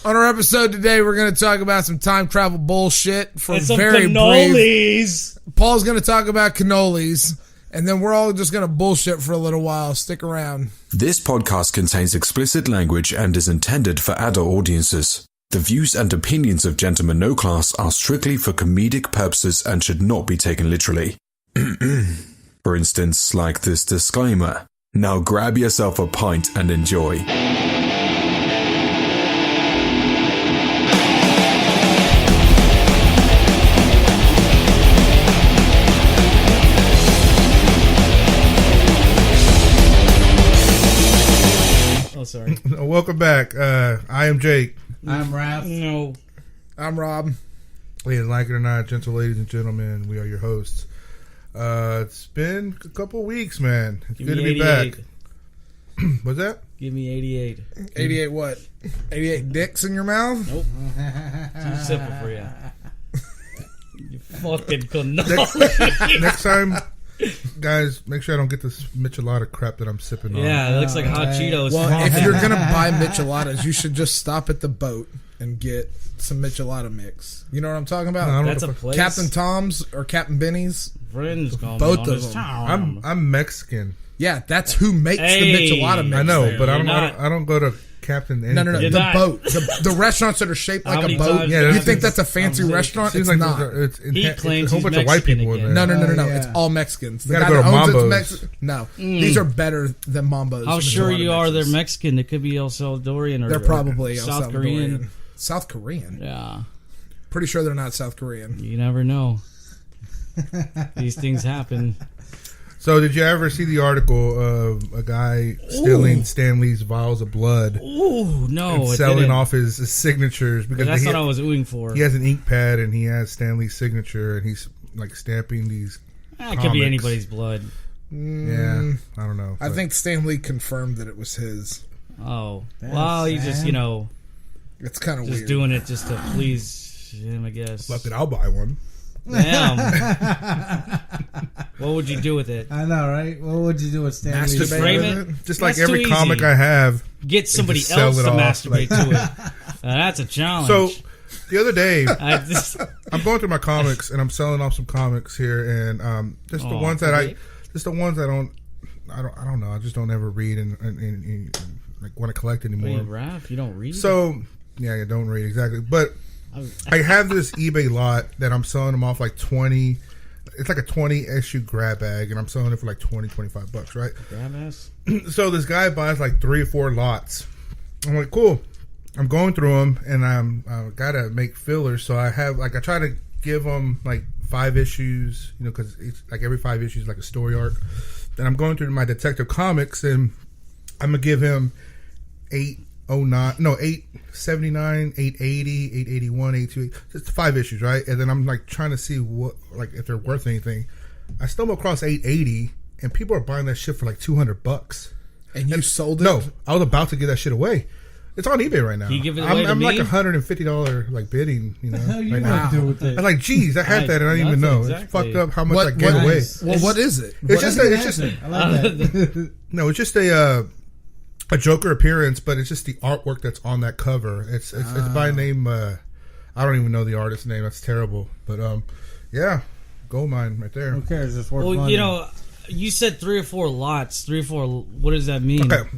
On our episode today, we're going to talk about some time travel bullshit for and some very cannolis. brief. Paul's going to talk about cannolis, and then we're all just going to bullshit for a little while. Stick around. This podcast contains explicit language and is intended for adult audiences. The views and opinions of Gentlemen No Class are strictly for comedic purposes and should not be taken literally. For instance, like this disclaimer. Now grab yourself a pint and enjoy. Sorry. Welcome back. I am Jake. I'm Raph. No. I'm Rob. Like it or not, gentle ladies and gentlemen, we are your hosts. It's been a couple weeks, man. It's Give good to me be 88. back. What's that? Give me 88. 88 what? 88 dicks in your mouth? Nope. Too simple for you. You fucking cannoli. Next time, guys, make sure I don't get this Michelada crap that I'm sipping on. Yeah, it looks like hot Cheetos. Well, if you're going to buy micheladas, you should just stop at the boat and get some michelada mix. You know what I'm talking No, I about? don't know That's what a the place. Captain Tom's or Captain Benny's? Friends call Both me on of this them. town. I'm Mexican. Yeah, that's who makes Hey. the michelada mix. I know, there. but I You're don't, not. I don't go to Captain anything. No. You're The not. boat. The restaurants that are shaped How like a many boat. times Yeah, You that's- think that's a fancy I'm restaurant? Seems It's like not. it's He claims a whole he's bunch of white Mexican people in there. again. No. Yeah. It's all Mexicans. The You gotta guy go to that owns Mambo's. it's No, these are better than Mambo's. How sure micheladas you are they're mixes. Mexican? It could be El Salvadorian or They're probably El South Salvadorian. Korean. South Korean? Yeah, Pretty sure they're not South Korean. you never know. These things happen. So, did you ever see the article of a guy stealing Stan Lee's vials of blood Ooh, no, and it selling didn't. off his signatures because That's he, what I was oohing for. he has an ink pad and he has Stan Lee's signature and he's like stamping these. It could be comics. anybody's blood. Yeah, I don't know. I but- think Stan Lee confirmed that it was his. Oh, That's well, he just sad. It's kind of just weird. doing it just to please him, I guess. Fuck it, I'll buy one. Damn. What would you do with it? I know, right? What would you do with Stan Lee? Masturbate frame with it? Just like That's every too comic easy. I have. Get somebody just sell else it to off, masturbate like- to it. That's a challenge. So, the other day, I just, I'm going through my comics and I'm selling off some comics here, and just the Oh, ones that great. just the ones I don't know. I just don't ever read and like want to collect wait, anymore. Raph, you don't read? So yeah, don't read exactly. But I have this eBay lot that I'm selling them off like 20. It's like a 20 issue grab bag, and I'm selling it for like $20-$25, right? Grab ass? So this guy buys like 3 or 4 lots. I'm like, cool. I'm going through them, and I gotta make fillers. So I have like I try to give them like 5 issues, you know, because it's like every 5 issues is like a story arc. And I'm going through my Detective Comics, and I'm gonna give him 879, 880, 881, 828. Just 5 issues, right? And then I'm like trying to see what, like, if they're worth anything. I stumble across 880, and people are buying that shit for like $200. And you sold it? No, I was about to give that shit away. It's on eBay right now. You give it away to I'm like me? $150 like bidding, you know. What the hell you right gonna now. do with it? I'm like, geez, I had that and I didn't even know. Nothing, It's fucked exactly. up how much I gave what- away. Nice. Well, what is it? It's just That's a good it's just answer. I like that. no, it's just a Joker appearance, but it's just the artwork that's on that cover. It's by name. I don't even know the artist's name. That's terrible. But yeah, gold mine right there. Who cares? It's worth Well, money. you know, you said 3 or 4 lots. 3 or 4, what does that mean? Okay,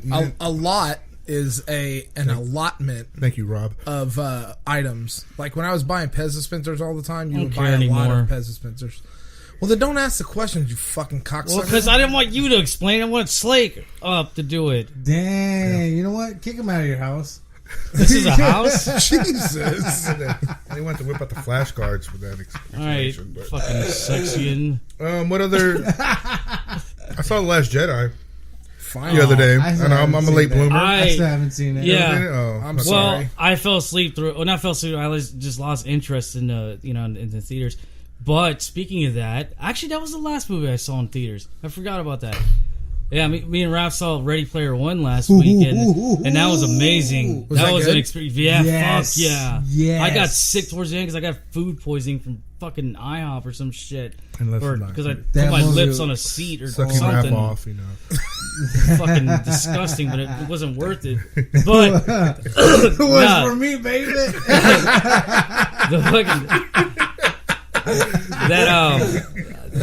A lot is an allotment thank you, Rob. of items. Like when I was buying Pez dispensers all the time, you I would don't buy care a lot anymore. of Pez dispensers. Well, then don't ask the questions, you fucking cocksucker. Well, because I didn't want you to explain. I want Slake up to do it. Dang, you know what? Kick him out of your house. This is a house? Jesus. They want to whip out the flashcards for that All right, explanation. But fucking sexian. what other? I saw The Last Jedi Fine. the other day, I and I'm a haven't late seen that. bloomer. I still haven't seen it. Yeah. Oh, I'm okay. sorry. Well, I fell asleep through. Well, not fell asleep. I just lost interest in the in the theaters. But speaking of that, actually, that was the last movie I saw in theaters. I forgot about that. Yeah, me and Raph saw Ready Player One last weekend, and that was amazing. Was that was good? an experience. Yeah, Yes. fuck yeah. Yes. I got sick towards the end because I got food poisoning from fucking IHOP or some shit. And let's Or not because I keep put That my movie- lips on a seat or sucking Raph something. off, you know. fucking disgusting, but it wasn't worth it. But It was nah. for me, baby. the fucking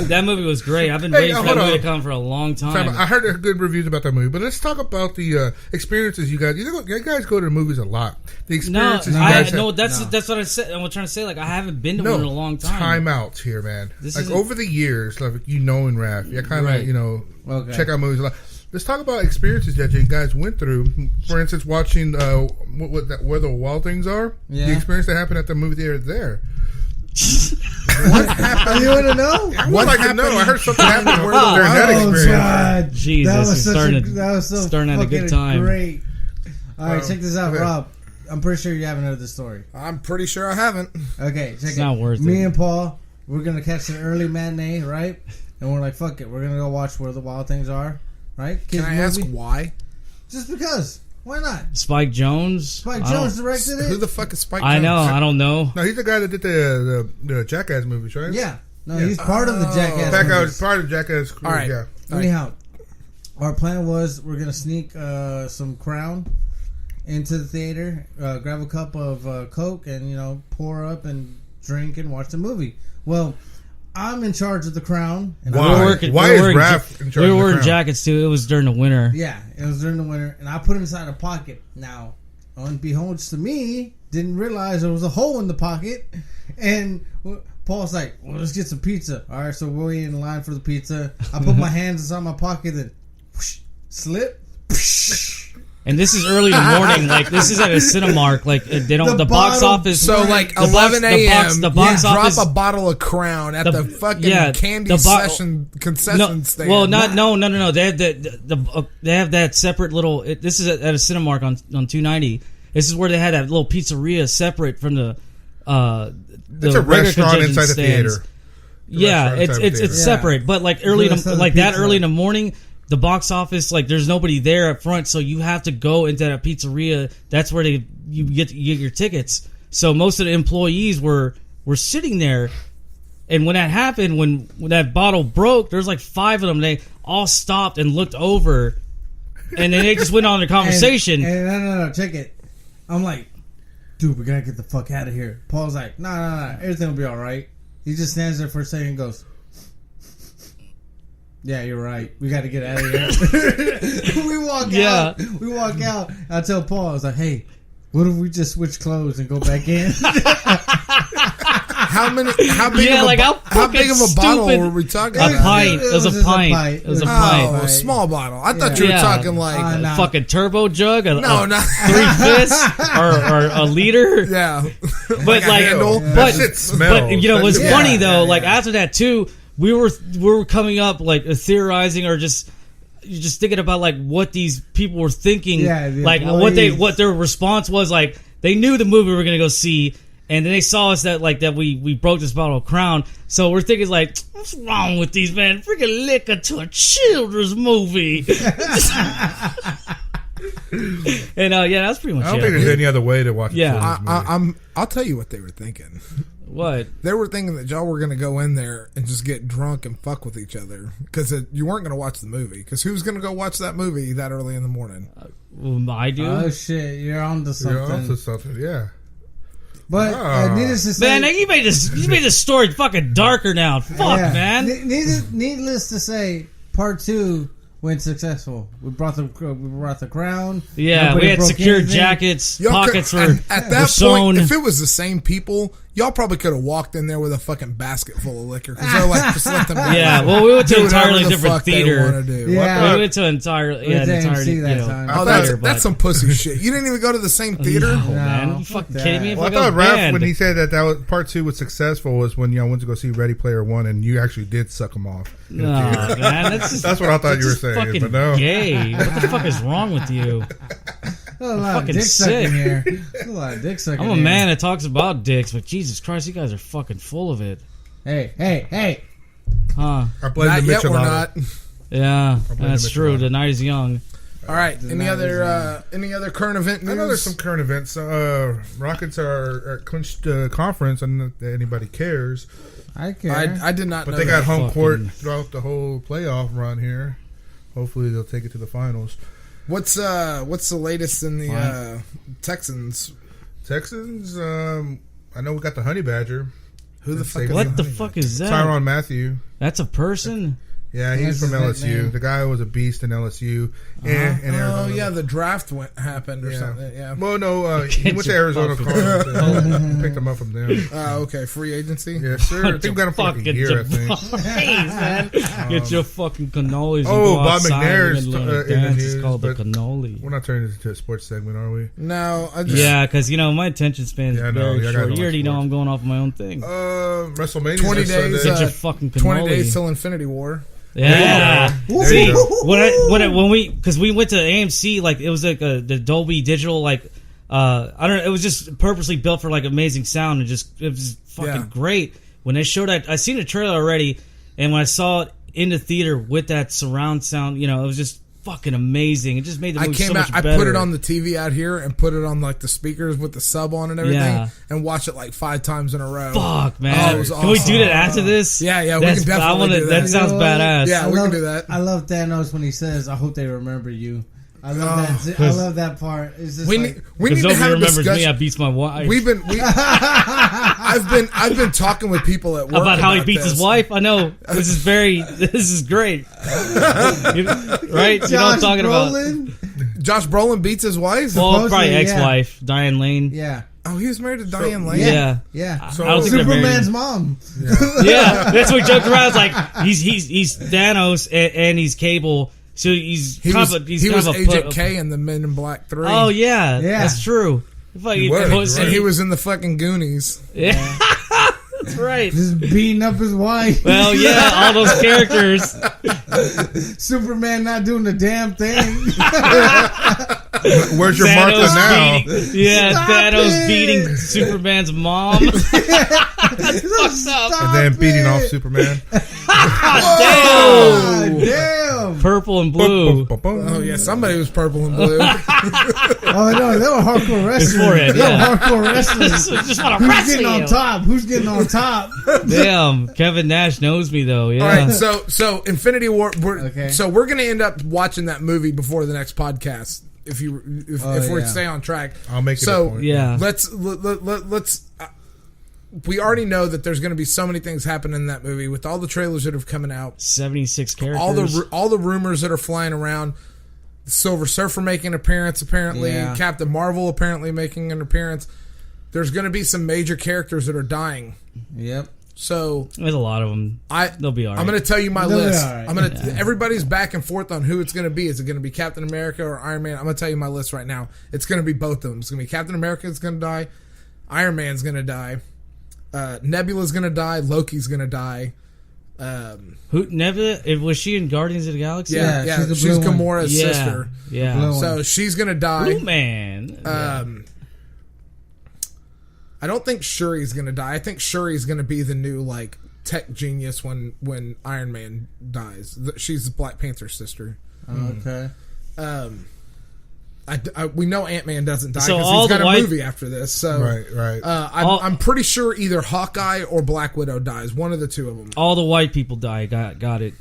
that movie was great. I've been waiting for that hold movie on. to come for a long time. I heard good reviews about that movie, but let's talk about the experiences you guys. You guys go to the movies a lot. The experiences you guys have. That's what I said. I'm trying to say. Like, I haven't been to one in a long time. Time outs here, man. This like isn't- over the years, like you know, in Raph, you kind of Right. check out movies a lot. Let's talk about experiences that you guys went through. For instance, watching where the wild things are. Yeah. The experience that happened at the movie theater there. What happened? You want to know? I would like to know. I heard something happened during that Oh experience. God! Jesus, that was you're such starting to- so starting at a good fucking time. Great. All right, check this out, okay. Rob. I'm pretty sure you haven't heard this story. I'm pretty sure I haven't. Okay, check It's it. not worth Me it. and Paul, we're gonna catch an early matinee, right? And we're like, fuck it, we're gonna go watch Where the Wild Things Are, right? Can Kids I ask movie. why? Just because. Why not? Spike Jonze. Spike I don't- Jonze directed Who it. the fuck is Spike I know. Jonze? I don't know. No, he's the guy that did the Jackass movies, right? Yeah. No, he's part of the Jackass. Back out movies. part of Jackass crew. All right. Yeah. Anyhow, our plan was we're gonna sneak some Crown into the theater, grab a cup of Coke, and pour up and drink and watch the movie. Well, I'm in charge of the Crown. And Why? We were working, Why we is were wearing Raph in charge We of were the wearing Crown? jackets too. It was during the winter. Yeah, it was during the winter, and I put it inside a pocket. Now, unbeknownst to me, didn't realize there was a hole in the pocket, and Paul's like, "Well, let's get some pizza." All right, so we're in line for the pizza. I put my hands inside my pocket, then whoosh, slip. And this is early in the morning. Like, this is at a Cinemark. Like, they don't. The box bottom- office. So like the box- 11 a.m. The box you office. drop a bottle of Crown at the fucking candy concession stand. Well, no. They have they have that separate little. This is at a Cinemark on 290. This is where they had that little pizzeria separate from the. It's a regular restaurant concession inside the stands. theater. Yeah, restaurant inside the it's theater. separate, but like early, It's in, the like that pizza. early in the morning, the box office, like there's nobody there up front, so you have to go into that pizzeria. That's where you get your tickets. So most of the employees were sitting there, and when that happened, when that bottle broke, there's like 5 of them. They all stopped and looked over, and then they just went on their conversation. And no, check it. I'm like, dude, we gotta get the fuck out of here. Paul's like, nah, everything will be all right. He just stands there for a second and goes, yeah, you're right. We got to get out of here. We walk out. I tell Paul, I was like, hey, what if we just switch clothes and go back in? How big Yeah, of a, like, how how big of a fucking bottle stupid- were we talking A about? pint. It was just a pint. It was a Oh, pint. a small bottle. I thought you were Yeah. talking like Nah. Fucking turbo jug. no, not 3/5 or a liter. yeah. But a like, handle. but That shit smells. what's Yeah. funny though, Yeah, like yeah. after that too, we were coming up like theorizing or just thinking about like what these people were thinking, Yeah, the like employees. what their response was. Like they knew the movie we were gonna go see, and then they saw us that we broke this bottle of Crown, so we're thinking like, what's wrong with these men? Freaking liquor to a children's movie. And yeah, that's pretty much I don't it. think there's any other way to watch a Yeah. children's movie. I'll tell you what they were thinking. What? They were thinking that y'all were going to go in there and just get drunk and fuck with each other because you weren't going to watch the movie. Because who's going to go watch that movie that early in the morning? I do. Oh shit, you're on to something. You're onto something, yeah. But needless to say, Man, now you made this story fucking darker now. Fuck, yeah. man. Needless to say, part 2 went successful. We brought the Crown. Yeah, Nobody we had broke secure anything. jackets. Y'all Pockets could, were at were that sewn. point, if it was the same people, y'all probably could have walked in there with a fucking basket full of liquor because they're like, just let them. Yeah, well, we went to do an whatever entirely the different fuck they theater. wanna do. Yeah. We went to an entire, We went to AMC that time. Oh, theater, that's some pussy shit. You didn't even go to the same theater. No, man, No, you fuck fucking kidding me? If Well, I I go thought Raph, banned. when he said that was part 2 was successful, was when y'all went to go see Ready Player One and you actually did suck him off. No, man, that's just, That's what I thought you were that's just saying, fucking but no. gay. What the fuck is wrong with you? There's a lot of Fucking dick sucking sick. here. There's a lot of dick sucking. I'm a here. man that talks about dicks, but Jesus Christ, you guys are fucking full of it, Hey! huh? I blame Not the yet, we're Michelada. not. Yeah, blame that's the true. Michelada. The night is young. All right. Any other current event news? I know there's some current events. Rockets are clinched conference, and if anybody cares. I care. I did not But know they got that. home Fucking- court throughout the whole playoff run here. hopefully they'll take it to the finals. What's the latest in the Texans? Texans, I know we got the Honey Badger. Who the fuck? What the fuck is that? Tyrann Mathieu. That's a person. Yeah, he's from That's his LSU. nickname. The guy was a beast in LSU and in Arizona. Oh yeah, the draft happened or Yeah. something. Yeah. Well, no, he Get went to your Arizona fucking- Cardinals. Picked him up from them. Okay, free agency. Yes, sir. I think we got him for like a year, I think. Man. Get your fucking cannolis. and Oh, go Bob outside McNair's and let it in the dance. news, It's called the but cannoli. We're not turning this into a sports segment, are we? No, I just Yeah, because my attention span is Yeah, I know. very Yeah, I gotta short. watch You already know sports. I'm going off my own thing. WrestleMania 20 this days. Sunday. Get your fucking 20 cannoli. days till Infinity War. Yeah. There See, you go. when we because we went to AMC, like it was like the Dolby Digital, like I don't know, it was just purposely built for like amazing sound and just it was fucking Yeah. great. When they showed that, I seen the trailer already, and when I saw it in the theater with that surround sound, it was just fucking amazing. It just made the I movie came so out. much I better. put it on the TV out here and put it on like the speakers with the sub on and everything, Yeah. and watch it like 5 times in a row. Fuck, man. Oh, it was Can we awesome. do that after this? Yeah, we That's- can definitely I wanna, do that. that. sounds You know what? badass. Yeah. we can do that. I love Thanos when he says, "I hope they remember you." I love that. I love that part. It's just We like, need, we Because need to nobody have a remembers me. discussion. I beats my wife. I've been talking with people at work About how he beats this. his wife? I know. This is great. Right? You know what I'm Josh talking about. Brolin? Josh Brolin beats his wife. Well, Supposedly, probably yeah. ex-wife, Diane Lane. Yeah, Oh, he was married to Diane Lane. Yeah. yeah. So- I don't think they're Superman's married. mom. Yeah, that's what we joked around. It's like he's Thanos and he's Cable, so he's He kind was, of a, he's he kind was of a Agent K in the Men in Black 3. Oh yeah, Yeah. that's true. He was, And he was in the fucking Goonies. Yeah, that's right. Just beating up his wife. Well, yeah, all those characters. Superman not doing the damn thing. Where's your Martha now? Stop Thanos it. beating Superman's mom. That's fucked up. And then beating off Superman. Ah, damn. Purple and blue. Oh yeah, somebody was purple and blue. Oh no, they were hardcore wrestlers. forehead, They were yeah. hardcore wrestlers. Just want to Who's wrestle getting on you. top? Who's getting on top? Damn, Kevin Nash knows me though. Yeah. All right, so Infinity War. Okay. So we're gonna end up watching that movie before the next podcast. If we yeah. stay on track, I'll make it a So point. Yeah. let's. We already know that there's going to be so many things happening in that movie with all the trailers that are coming out, 76 characters. all the rumors that are flying around. The Silver Surfer making an appearance, apparently. Yeah. Captain Marvel apparently making an appearance. There's going to be some major characters that are dying. Yep. So There's a lot of them. They'll be all right. I'm going to tell you my They'll be list. all right. I'm going to. Everybody's back and forth on who it's going to be. Is it going to be Captain America or Iron Man? I'm going to tell you my list right now. It's going to be both of them. It's going to be Captain America is going to die. Iron Man's going to die. Nebula's going to die. Loki's going to die. Who? Nebula? Was she in Guardians of the Galaxy? Yeah, Yeah, she's the she's blue one. Gamora's Yeah. sister. Yeah. Blue one. So she's going to die. Blue Man. I don't think Shuri's going to die. I think Shuri's going to be the new like tech genius when Iron Man dies. She's Black Panther's sister. Okay. We know Ant-Man doesn't die So because all he's got the a white- movie after this. So Right. I'm pretty sure either Hawkeye or Black Widow dies. One of the two of them. All the white people die. Got it.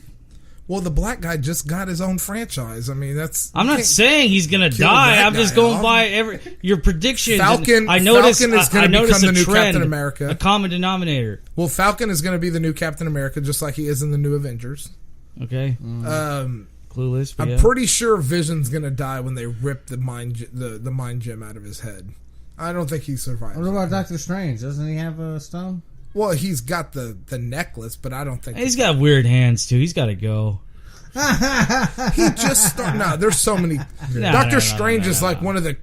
Well, the black guy just got his own franchise. I mean, that's I'm you not can't- saying he's gonna kill die. that I'm just guy going off. by your predictions. Falcon- I noticed. Falcon is gonna I noticed become a the new trend, Captain America. a common denominator. Well, Falcon is going to be the new Captain America, just like he is in the new Avengers. Okay, clueless. But I'm yeah. pretty sure Vision's going to die when they rip the mind gem out of his head. I don't think he survives. What about Doctor Strange? Doesn't he have a stone? Well, he's got the necklace, but I don't think He's got weird hands too. He's got to go. he just started. No, there's so many. Doctor Strange is like one of the.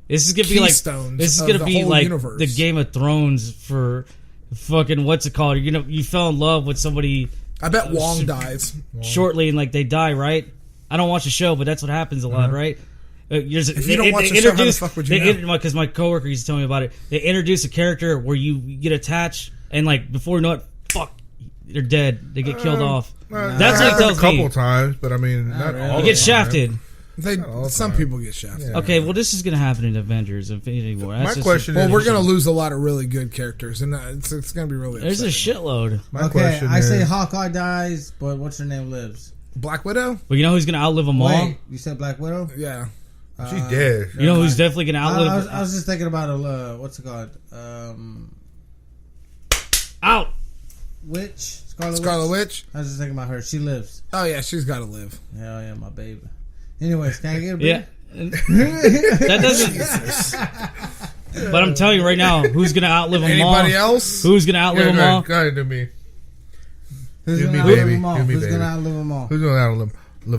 This is gonna be like Keystones this is of gonna the be whole like universe. the Game of Thrones for fucking what's it called? You fell in love with somebody I bet Wong dies. shortly and like they die, right? I don't watch the show, but that's what happens a lot, right? If you don't watch the show, how the fuck would you know? Because my coworker used to tell me about it. They introduce a character where you get attached, and like before you know it, fuck, they're dead. They get killed off. That's what he tells a couple me. times, but I mean, not really. all. You the get time. shafted. Some people get shafted. Yeah. Okay, well, this is gonna happen in Avengers Infinity War. That's My just question Well, is, we're going to lose a lot of really good characters, and it's going to be really. There's a upsetting. shitload. My Okay, question I say is, Hawkeye dies, but what's her name lives? Black Widow? But you know who's gonna outlive them all? Wait, you said Black Widow? Yeah. She's dead. You know who's definitely gonna outlive? I was just thinking about what's it called? Out. Witch? Scarlet Witch? I was just thinking about her. She lives. Oh, yeah, she's got to live. Hell yeah, my baby. Anyways, can I get a Yeah. beer? That doesn't. But I'm telling you right now, who's gonna outlive them all? Anybody else? Who's gonna outlive them all? Go ahead, do me. Who's Do gonna me, outlive baby. them all? Do me, Who's baby. gonna outlive them all? Who's going to outlive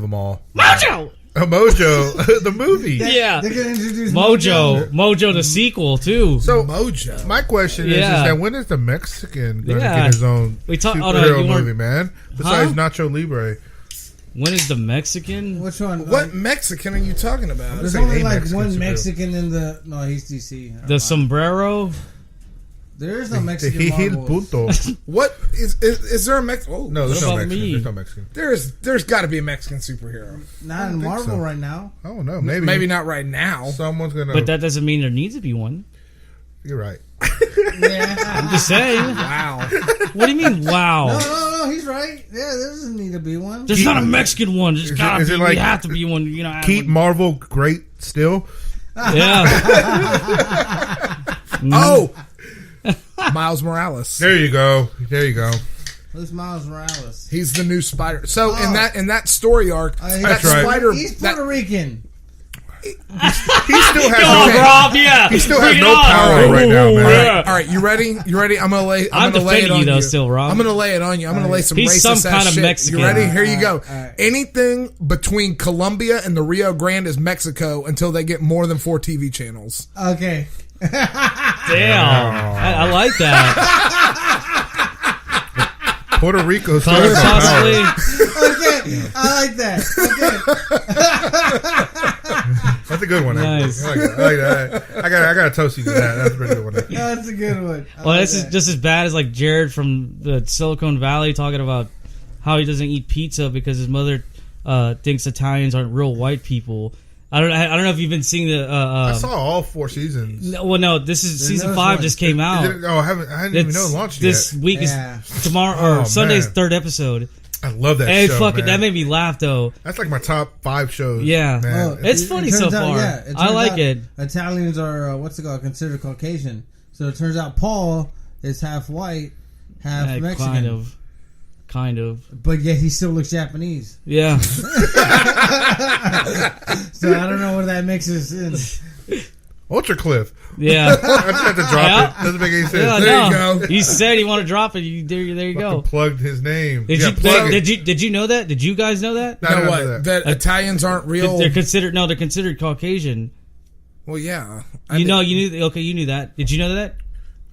them all? Mojo. Mojo, the movie. Yeah. They're gonna introduce Mojo, the sequel too. So Mojo. my question is that when is the Mexican going to Yeah. get his own We talk- oh, superhero no, you weren't- movie, man? Besides Nacho Libre. When is the Mexican? Which one? What Mexican are you talking about? There's say only a like Mexican one superhero. Mexican in the. No, he's DC. Never The mind. sombrero? There is no Mexican Hijil Marvels. Punto. What is there a Mexican? Oh, No, there's What no about Mexican. me? There's no Mexican. there's got to be a Mexican superhero. Not in think Marvel so. right now. I don't know. Maybe. Maybe not right now. Someone's going to. But that doesn't mean there needs to be one. You're right. Yeah. I'm just saying. Wow. What do you mean? Wow. No, he's right. Yeah, there doesn't need to be one. There's not a Mexican one. There's gotta is be. it like- We have to be one. You know. Keep Marvel great still. Yeah. Oh, Miles Morales. There you go. There you go. Who's Miles Morales? He's the new Spider. So in that story arc, that That's right. Spider, He's that, Puerto Rican. He still has Come on, no. Rob. Yeah. He still has Bring it no on. power right now, man. Yeah. all right, you ready? You ready? I'm gonna lay. I'm gonna lay it defending on you, though, still, Rob. I'm gonna lay it on you. I'm gonna lay some He's racist some ass kind of shit. Mexican. You ready? Here you go. All right. Anything between Colombia and the Rio Grande is Mexico until they get more than 4 TV channels. Okay. Damn. I like that. Puerto Rico still Color has no possibly. power. Okay. I like that. That's a good one. Nice. I like that. I got to toast you to that. That's a pretty good one. Okay. That's a good one. I Well, like this is that. just as bad as like Jared from the Silicon Valley talking about how he doesn't eat pizza because his mother thinks Italians aren't real white people. I don't know if you've been seeing the. I saw all 4 seasons. No, this is season no 5 one. just came out. I didn't even know it launched this yet. week Yeah. is tomorrow or Oh, Sunday's man. 3rd episode. I love that Hey, show, fuck it, man. that made me laugh though. That's like my top 5 shows. Yeah. man. Oh, It's funny so turns out- far. yeah, it I turns like out it. Italians are what's it called? Considered Caucasian. So it turns out Paul is half white, half Mexican. Kind of. But yet he still looks Japanese. Yeah. So I don't know what that mixes in. Ultra Cliff. Yeah. I just had to drop Yeah. it. Doesn't make any sense. Yeah, There you no. go. You said you want to drop it. There you go. Plugged his name. Did Yeah, you plug it. did you know that? Did you guys know that? No, I You know don't what? know That Italians aren't real. They're considered Caucasian. Well, yeah. You knew that. Did you know that?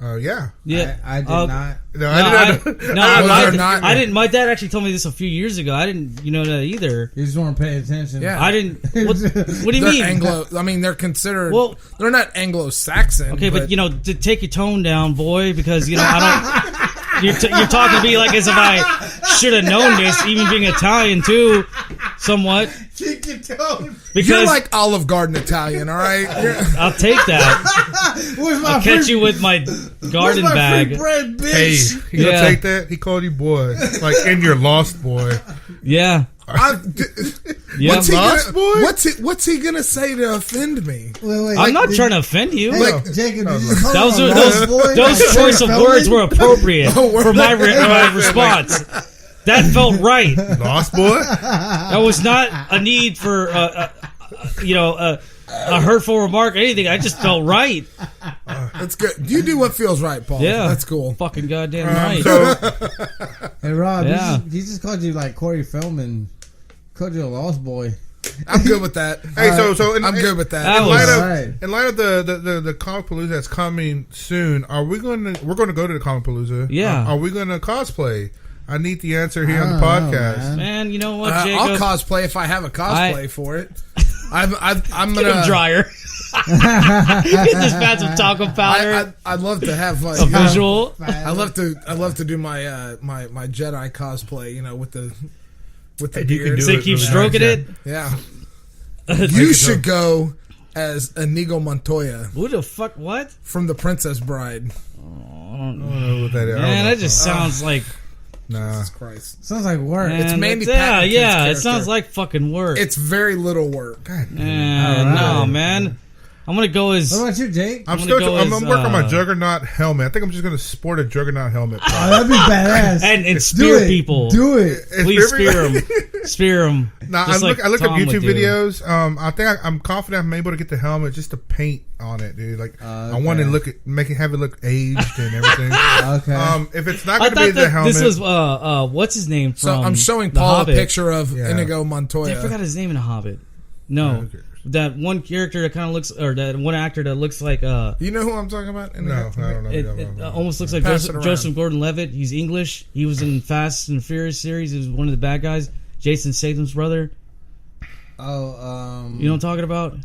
Yeah. Yeah. I did not. No, No, I did not. I didn't. My dad actually told me this a few years ago. I didn't, that either. You just want to pay attention. Yeah. I didn't. What do you They're mean? Anglo. I mean, they're considered. Well- they're not Anglo-Saxon. Okay, but to take your tone down, boy, because I don't. You're talking to me like as if I should have known this, even being Italian too, somewhat. Kick your tone. Because you're like Olive Garden Italian, all right? I'll take that. Where's my I'll catch free, you with my garden where's my bag. free bread, Hey, bitch? you Yeah. gonna take that? He called you boy. Like in your lost boy. Yeah. Yeah. What's he Lost gonna, boy? what's he gonna say to offend me? Wait, I'm not did- trying to offend you. Hey, Like- Jacob, did you just call Those him a are lost boy? those Like, choice of Feldman? words were appropriate for my response. That felt right. Lost boy? That was not a need for a hurtful remark or anything. I just felt right. That's good. You do what feels right, Paul. Yeah, That's cool. Fucking goddamn right. So Hey, Rob, Yeah. he just called you like Corey Feldman. Called you a lost boy. I'm good with that. hey, so I'm good with That that. in was- light of Alright. in light of the Comicpalooza that's coming soon, we're going to go to the Comicpalooza. Yeah. Are we going to cosplay? I need the answer here on the I don't know, podcast. man. Man, you know what, Jacob? I'll cosplay if I have a cosplay for it. I'm Get him gonna. dryer. Get this fat some talcum powder. I'd love to have my A visual. I love to do my my Jedi cosplay. With the Hey, you can beard. do So you it keep really stroking nice, it. Yeah. Make You it should so. go as Inigo Montoya Who the fuck? What? from The Princess Bride. I don't know what that is. I don't Man, know. that just sounds like Nah. Jesus Christ. Sounds like work. Man, It's Mandy yeah, Patinkin's yeah. It character. sounds like fucking work. It's very little work. God. No, man. I'm gonna go as. What about you, Jake? I'm gonna still. go I'm as, working on my Juggernaut helmet. I think I'm just gonna sport a Juggernaut helmet. Oh, that'd be badass. and spear people. Do it. Please spear them. Spear them. Nah, I looked up YouTube videos. I think I'm confident I'm able to get the helmet just to paint on it, dude. Like I want to have it look aged and everything. Okay. If it's not I going to be thought the helmet, this was what's his name from? So I'm showing The Paul Hobbit. a picture of Inigo Montoya. I forgot his name in The Hobbit. No, that one character that kind of looks, or that one actor that looks like. You know who I'm talking about? No, I don't know. It almost looks like Pass it around. Joseph Gordon-Levitt. He's English. He was in Fast and Furious series. He was one of the bad guys. Jason Statham's brother. Oh, You know what I'm talking about?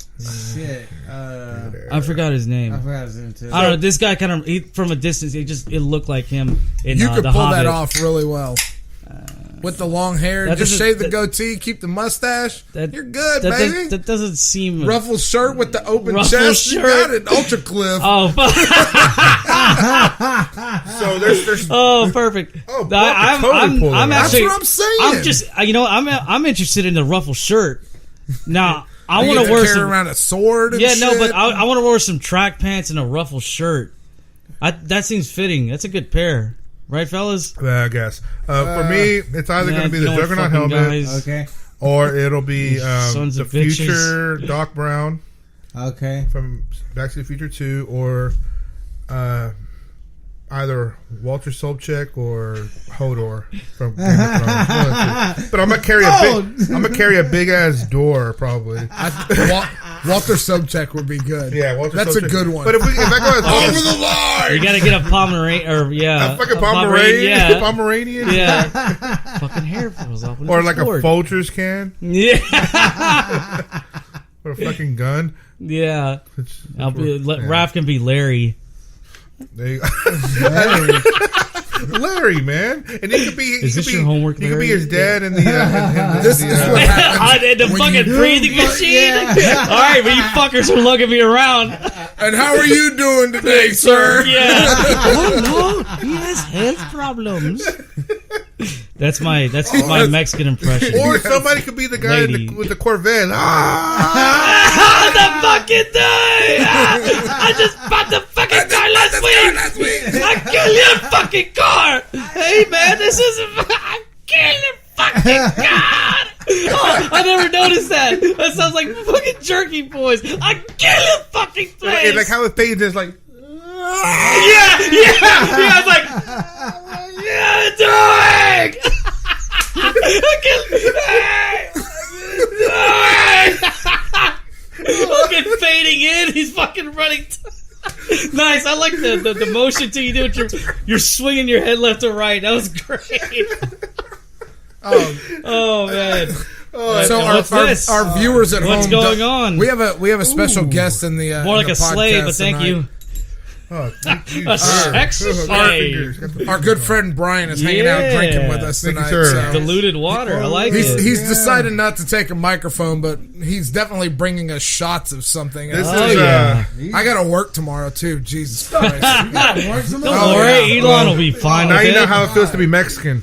shit. I forgot his name. I forgot his name too. I don't know. This guy kind of from a distance, it looked like him in You could The pull Hobbit. that off really well. With the long hair, that just doesn't- shave the that- goatee, keep the mustache. You're good, that baby. That doesn't seem Ruffled shirt with the open Ruffled chest. shirt. You got it. Ultra Cliff. Oh, fuck. So there's Oh, perfect. Oh, Paul could totally pull I'm that off. actually. That's what I'm saying. I'm just, I'm interested in the ruffled shirt. Now, I You want get to to wear carry some. around a sword. And Yeah, no, shit. but I want to wear some track pants and a ruffled shirt. That seems fitting. That's a good pair, right, fellas? I guess. For me, it's either going to be you the know what, Juggernaut fucking helmet, guys. Okay. or it'll be Sons the of bitches. future Doc Brown Okay. from Back to the Future 2, or either Walter Sobchak or Hodor from Game of Thrones. One of the two. But I'm gonna carry a big ass door probably. Walter Sobchak would be good. Yeah, Walter That's a Sobchak. good one. But if I go as over the line. You gotta get a Pomeranian, or a fucking Pomeranian, Pomeranian, Pomeranian, yeah. Fucking hair falls off. or like a Folgers can, Yeah, or a fucking gun. yeah. Yeah. Raph can be Larry. There you go. Larry, man, and he could be. Is this your homework, He could Larry? be his dad in the. This is what happens. The when fucking you- breathing machine. All right, but you fuckers are lugging me around. And how are you doing today, sir? Yeah. Oh no, he has health problems. That's my Mexican impression. Or somebody could be the guy with the Corvette. The fucking die! I just bought the fucking car last week. I killed your fucking car. Hey man, this isn't. I killed your fucking car. Oh, I never noticed that. That sounds like fucking jerky boys. I kill your fucking place. It's like how it fades is like. Yeah. I was like, what are you doing? Fucking fading in, he's fucking running. Nice, I like the motion till you do it. You're swinging your head left to right. That was great. Oh man. So What's this? our viewers at What's home. going on? We have a special guest in the More in like the a slave, podcast but thank tonight. you. Oh, thank you, A sir. sex slave. Our good friend Brian is hanging out Yeah. drinking with us Thank you, tonight. sir. So Diluted water. I like he's it. decided not to take a microphone, but he's definitely bringing us shots of something. This Oh, is yeah. I gotta work tomorrow too. Jesus Christ! Don't Oh, worry, yeah. Elon will be fine now with you know it. how it feels to be Mexican.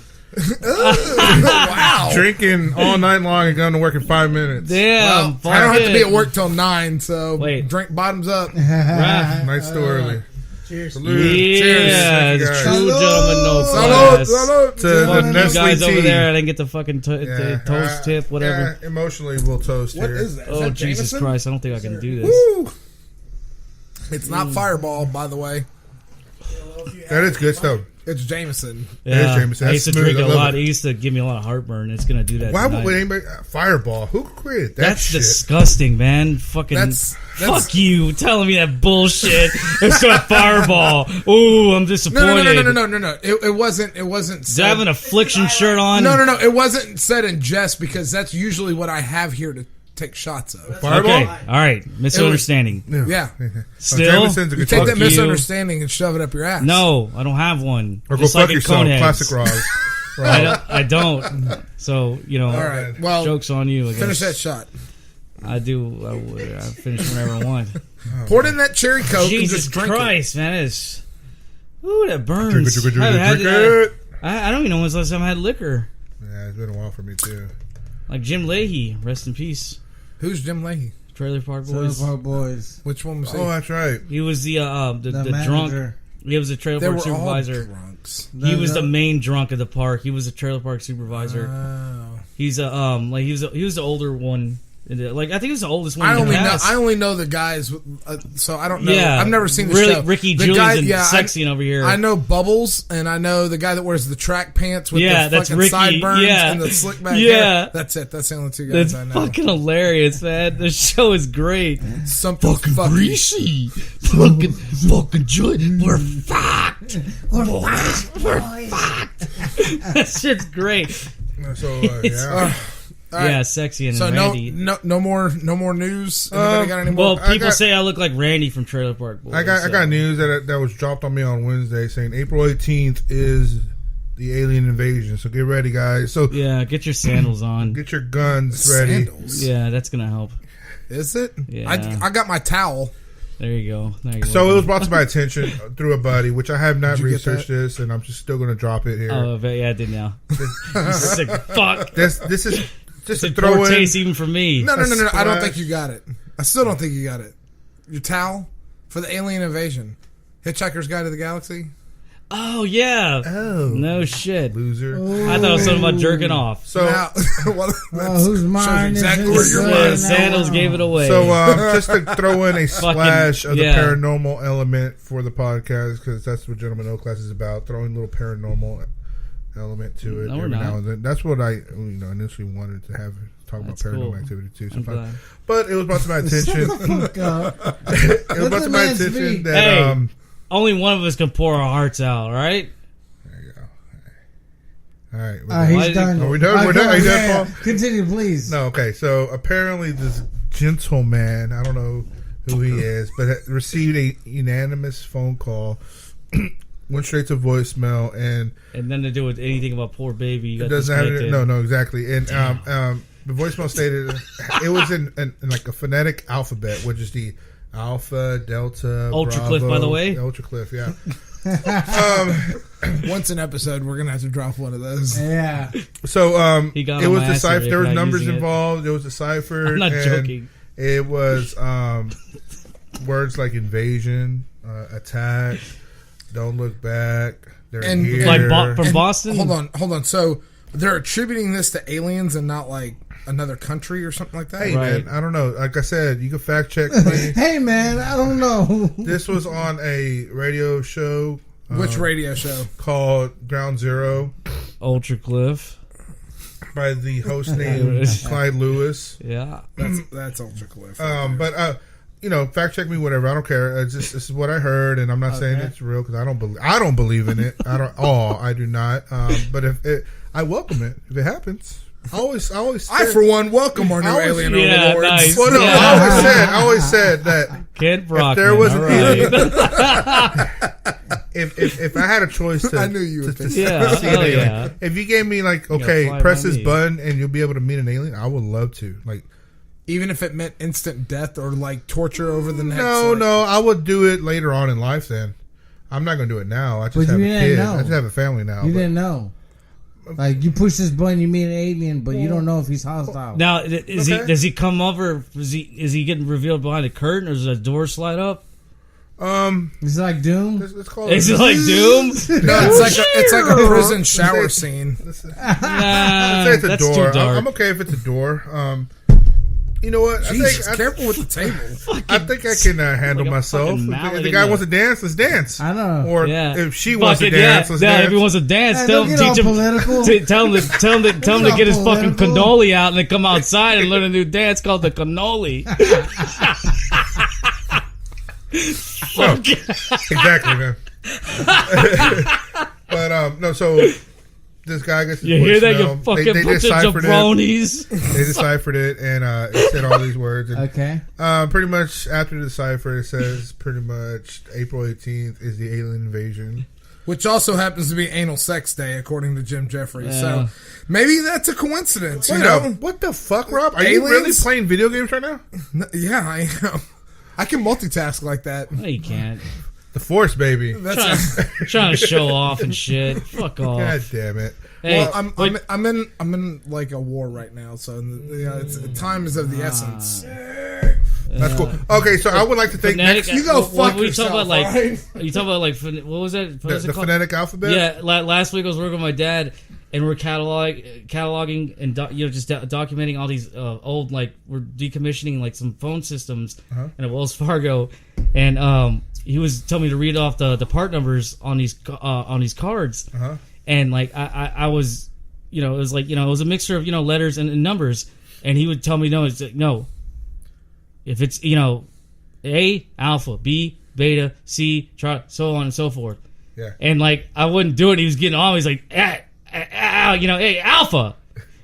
Wow. Drinking all night long and going to work in 5 minutes. Damn, Well, I don't have to be at it. work till 9, so Wait. drink bottoms up. Raph. Night's too early. Cheers. Salute. Yeah, Thank you, it's guys. true Salud. gentleman, no Salud, class. salud. To the Fuck you Nestle guys tea. over there. I didn't get the fucking Yeah. toast tip, whatever. Yeah, emotionally, we'll toast What here. is that? Is Oh, that Jesus Jameson? Christ. I don't think I can do this. Woo. It's not Fireball, by the way. That is good stuff. It's Jameson. Yeah, Jameson. I used to That's drink smooth. it a I love lot. it. It used to give me a lot of heartburn. It's going to do that Why tonight. would anybody Fireball? Who created that That's shit? disgusting, man. Fucking That's- fuck you telling me that bullshit. It's a Fireball. Ooh, I'm disappointed. No. It wasn't. It wasn't. Do I have an affliction shirt on? No. It wasn't said in jest because that's usually what I have here to take shots of. Fireball? Okay, all right. Misunderstanding. Yeah. Still? Jameson's a You good take choice. that you. misunderstanding and shove it up your ass. No, I don't have one. Or go Just fuck like a yourself. Coneheads. Classic Ross. I don't. So, you know, All right. Well, joke's on you, I guess. finish that shot. I do. I finish whenever I want. Pour it in that cherry coke and Jesus just drink Christ, man. Ooh, that burns. Drink it. I haven't had I don't even know when's the last time I had liquor. Yeah, it's been a while for me too. Like Jim Leahy, rest in peace. Who's Jim Leahy? Trailer Park Trailer Boys. Park Boys. Which one was he? Oh, that's right. He was the drunk. manager. He was the trailer They park were supervisor. all drunks. He was the main drunk of the park. He was a trailer park supervisor. Oh. He's a like he was the older one. Like I think he was the oldest one. I in the only know. cast. I only know the guys, so I don't know. Yeah, I've never seen the really, show. Ricky the Julian's guy, and yeah, sexy over here. I know Bubbles, and I know the guy that wears the track pants with the that's fucking Ricky. sideburns Yeah. and the slick back Yeah. hair. That's it. That's the only two guys That's I know. fucking hilarious, man. The show is great. Something fucking Greasy, fucking joy. We're fucked. We're fucked. That shit's great. So yeah. All right. Yeah, sexy and So Randy. no more news. Anybody got any more? Well, people got- say I look like Randy from Trailer Park Boys. I got news that was dropped on me on Wednesday saying April 18th is the alien invasion. So get ready, guys. So Yeah, get your sandals on. get your guns ready. Sandals. Yeah, that's gonna help. Is it? Yeah. I got my towel. There you go. So it was brought to my attention through a buddy, which I have not Did you get researched that? this, and I'm just still going to drop it here. Oh, but yeah, I did now. You sick fuck. This is just to It's throw poor in. taste even for me. No. I don't splash. think you got it. I still don't think you got it. Your towel for the alien invasion. Hitchhiker's Guide to the Galaxy. Oh yeah. Oh, No shit. loser. I thought it was something about jerking off. So Now, well, Well, whose mind is exactly it? where your Yeah, mind Yeah, is. sandals gave it away. just to throw in a splash of the yeah. paranormal element for the podcast, because that's what Gentleman O Class is about, throwing a little paranormal element to it No, we're every not. now and then. That's what I initially wanted to have talk That's about paranormal cool. activity too. I'm Sometimes. glad. But it was brought to my attention. Fuck up. It was Let brought the to my man attention speak. that Hey. Only one of us can pour our hearts out, all right? there you go. All right. we're Alright, done. he's done. Are we done? Alright, We're go done? Are you ahead. done, Paul? Continue, please. No, okay. So apparently this gentleman, I don't know who he is, but received a unanimous phone call, went straight to voicemail, and And then to do with anything about poor baby, you it got doesn't have disconnected. no, exactly. And the voicemail stated it was in like a phonetic alphabet, which is the Alpha, Delta, Ultra Bravo, Cliff, by the way. Ultra Cliff, yeah. once an episode, we're gonna have to drop one of those. Yeah. So He got it on was my ass deciphered. already There for was not numbers using it. involved. It was deciphered. I'm not and joking. It was words like invasion, attack, don't look back. They're And- here. Like from And Boston? Hold on. So they're attributing this to aliens and not like another country or something like that. Hey Right. man, I don't know. Like I said, you can fact check me. Hey, man, I don't know. This was on a radio show Which radio show? called Ground Zero Ultra Cliff. by the host named Clyde Lewis. Yeah. That's Ultra Cliff. But fact check me, whatever. I don't care. It's just, this is what I heard, and I'm not saying it's real because I don't believe in it. I do not. But I welcome it if it happens. I always I, said, for one, welcome our new I was- alien Yeah, overlords. nice. well, no, Yeah. I always said that Kent Brockman. there was all an right. if I had a choice to, I knew you would to pick see Yeah, an hell alien, yeah. if you gave me like, gotta okay, fly press by this me. button and you'll be able to meet an alien, I would love to. Like, Even if it meant instant death or like torture over the next. no, like, no, I would do it later on in life. Then I'm not going to do it now. I just But have a you didn't kid. know. I just have a family now. You but- didn't know. Like, you push this button, you meet an alien, but you don't know if he's hostile. Now, is Okay. he? Does he come over? Is he getting revealed behind a curtain, or does a door slide up? It's like Doom. Let's call Is it like Doom? No, it's like a prison shower scene. Nah, say it's a that's door. too dark. I'm okay if it's a door. You know what? Jesus, I careful with the table. think I can handle like a myself. fucking If mallet the in guy the- wants to dance, let's dance. I know. Or Yeah. if she wants to Fucking dance, let's yeah. dance. If he wants to dance, Hey, tell don't him, get all teach him, political. tell him to get his fucking political. cannoli out and then come outside and learn a new dance called the cannoli. Exactly, man. But no, so this guy gets his You hear that, you voicemail. fucking They bunch of deciphered it. jabronis? They deciphered it, and it said all these words. And, Okay. pretty much after the cipher, it says pretty much April 18th is the alien invasion. Which also happens to be Anal Sex Day, according to Jim Jeffries. Yeah. So maybe that's a coincidence, you Wait know? up. What the fuck, Rob? Are you really Aliens? playing video games right now? Yeah, I am. I can multitask like that. No, you can't. The Force, baby. Trying to show off and shit. Fuck off. God damn it. Hey, Well, I'm in like a war right now, so time is of the essence. That's cool. Okay, so I would like to think next. You go fuck we yourself. talk about like alright? you talk about like what was that? What was The it called? phonetic alphabet. Yeah, last week I was working with my dad, and we're cataloging and just documenting all these old, like, we're decommissioning like some phone systems and Wells Fargo, and he was telling me to read off the part numbers on these cards, and like I was, it was like, it was a mixture of letters and numbers, and he would tell me no, if it's A, alpha, B, beta, C, so on and so forth. Yeah. And like I wouldn't do it. He was getting on. He's like, hey, alpha.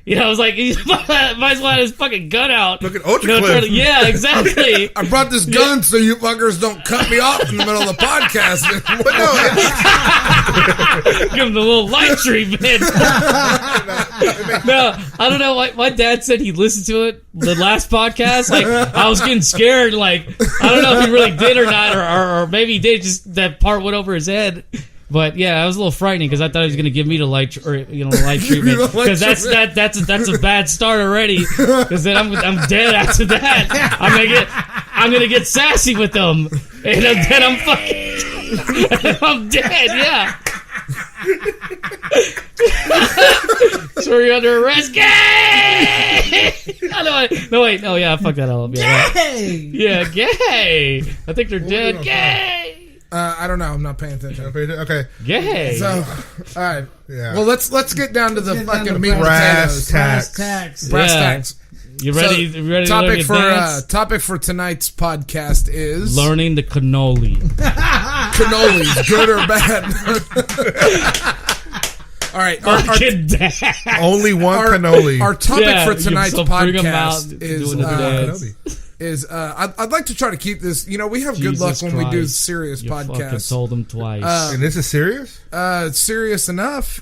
I was like, he might as well have his fucking gun out. Look at Ultra Clip. Yeah, exactly. I brought this gun so you fuckers don't cut me off in the middle of the podcast. But no, Give him the little light treatment. No, I don't know. My dad said he listened to it the last podcast. Like I was getting scared. Like I don't know if he really did or not, or maybe he did. Just that part went over his head. But yeah, it was a little frightening because I thought he was going to give me the light treatment because that's a bad start already. Because then I'm dead after that. I'm gonna get sassy with them, and then I'm fucking I'm dead. Yeah. So you're under arrest. Gay! No, yeah, fuck that all up. Gay! Yeah, gay. I think they're dead. Gay! I don't know. I'm not paying attention. okay. Gay. So, all right. Yeah. Well, let's get down to the get down fucking to meat and brass potatoes. tacks. Brass Yeah. tacks. You ready? So, You ready to learn advance? topic for tonight's podcast is Learning the cannoli. cannolis, good or bad. All right. Our Only one cannoli. Our topic Yeah, for tonight's so bring 'em out, podcast do another dance. I'd like to try to keep this. We have good luck Jesus when we do Christ. serious You fucking podcasts. told them twice. And this is serious? It's serious enough.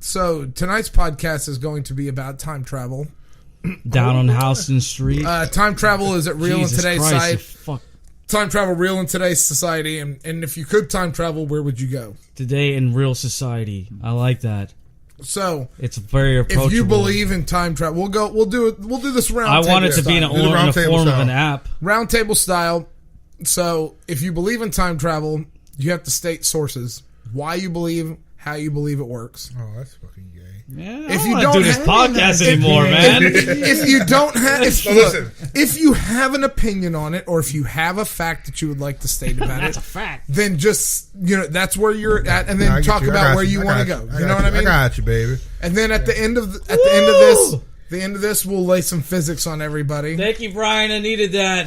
So tonight's podcast is going to be about time travel. Down on Houston Street. Time travel is it real Jesus in today's Christ, you society? fuck. Time travel real in today's society, and if you could time travel, where would you go? Today in real society. I like that. So It's very approachable. if you believe in time travel, we'll do this round. I want table it to be in style. Do the round a table form of style. an app. Round table style. So if you believe in time travel, you have to state sources, why you believe, how you believe it works. Oh, that's fucking gay. Man, If I you don't don't do this have- podcast anymore, man. If you don't have, listen. if you have an opinion on it, or if you have a fact that you would like to state about That's it, a fact. then just that's where you're at, and then I get talk you. I about got where you I want to got go. I You know got what I mean? I got you, baby. And then at the end of the end of this, we'll lay some physics on everybody. Thank you, Brian. I needed that.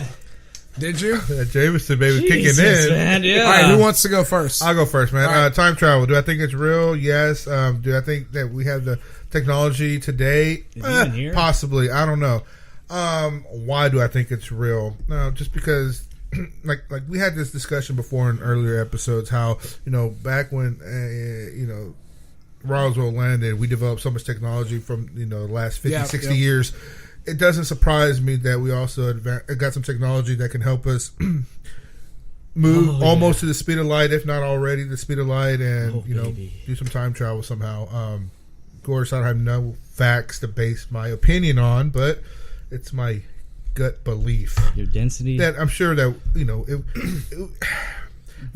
Did you? Jameson, baby, Jesus, kicking in. man. Yeah. All right, who wants to go first? I'll go first, man. All right. Time travel. Do I think it's real? Yes. Do I think that we have the technology today? Is he even here? Possibly. I don't know. Why do I think it's real? No, just because, like we had this discussion before in earlier episodes. How back when Roswell landed, we developed so much technology from the last 50, 60 years. It doesn't surprise me that we also got some technology that can help us move almost to the speed of light, if not already the speed of light, and baby. do some time travel somehow. Of course, I don't have no facts to base my opinion on, but it's my gut belief Your density. that I'm sure that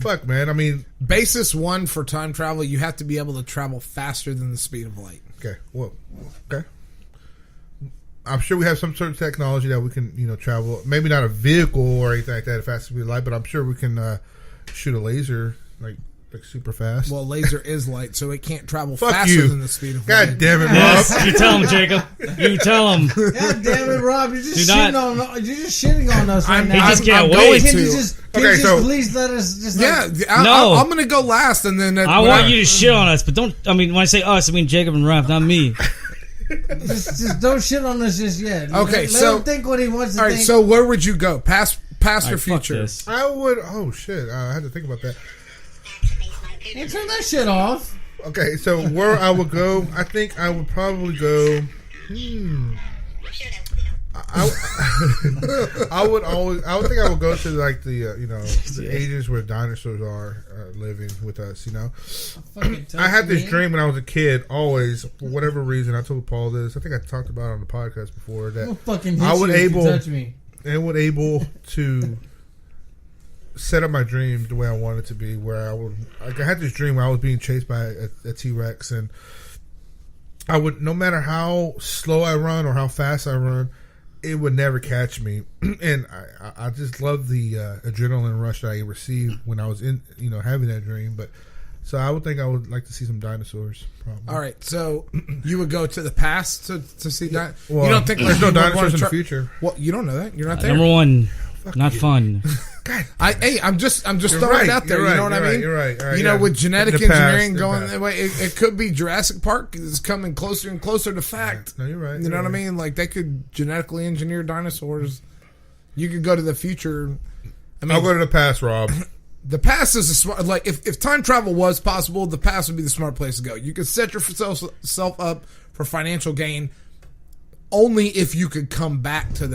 fuck, man. I mean, Basis one for time travel: you have to be able to travel faster than the speed of light. okay, well, okay. I'm sure we have some sort of technology that we can, travel. Maybe not a vehicle or anything like that, if that's to be light, but I'm sure we can shoot a laser like super fast. Well, laser is light, so it can't travel Fuck faster you. than the speed of God light. damn it, Rob! Yes, you tell him, Jacob. You tell him. God damn it, Rob! You're just Do not- you're just shitting on us right I'm- now. He just can't I'm wait. going Can to. you just Okay, so- please let us just Yeah, No. I'm going to go last, and then I want you to shit on us, but don't. I mean, when I say us, I mean Jacob and Raph, not me. just don't shit on us just yet. Okay, let so- him think what he wants to All right, think. so where would you go? Past or All right, fuck future? this. I would. Oh shit! I had to think about that. Hey, turn that shit off. Okay, so where I would go, I think I would probably go. I would think I would go to like the the ages where dinosaurs are living with us. I had this dream when I was a kid. Always, for whatever reason, I told Paul this. I think I talked about it on the podcast before that I would touch me. And would able to set up my dream the way I wanted it to be. Where I had this dream where I was being chased by a T-Rex, and I would, no matter how slow I run or how fast I run, it would never catch me. And I just love the adrenaline rush that I received when I was in having that dream. But so I would like to see some dinosaurs. Probably. All right, so you would go to the past to see that. Well, you don't think there's no dinosaurs in the future? Well, you don't know that. You're not there. Number one, not fun. God, I'm just throwing it out there. You know what I mean? You're right. With genetic engineering going that way, it could be Jurassic Park is coming closer and closer to fact. No, you're right. You know what I mean? Like they could genetically engineer dinosaurs. You could go to the future. I'll go to the past, Rob. The past is a smart. Like if time travel was possible, the past would be the smart place to go. You could set yourself up for financial gain, only if you could come back to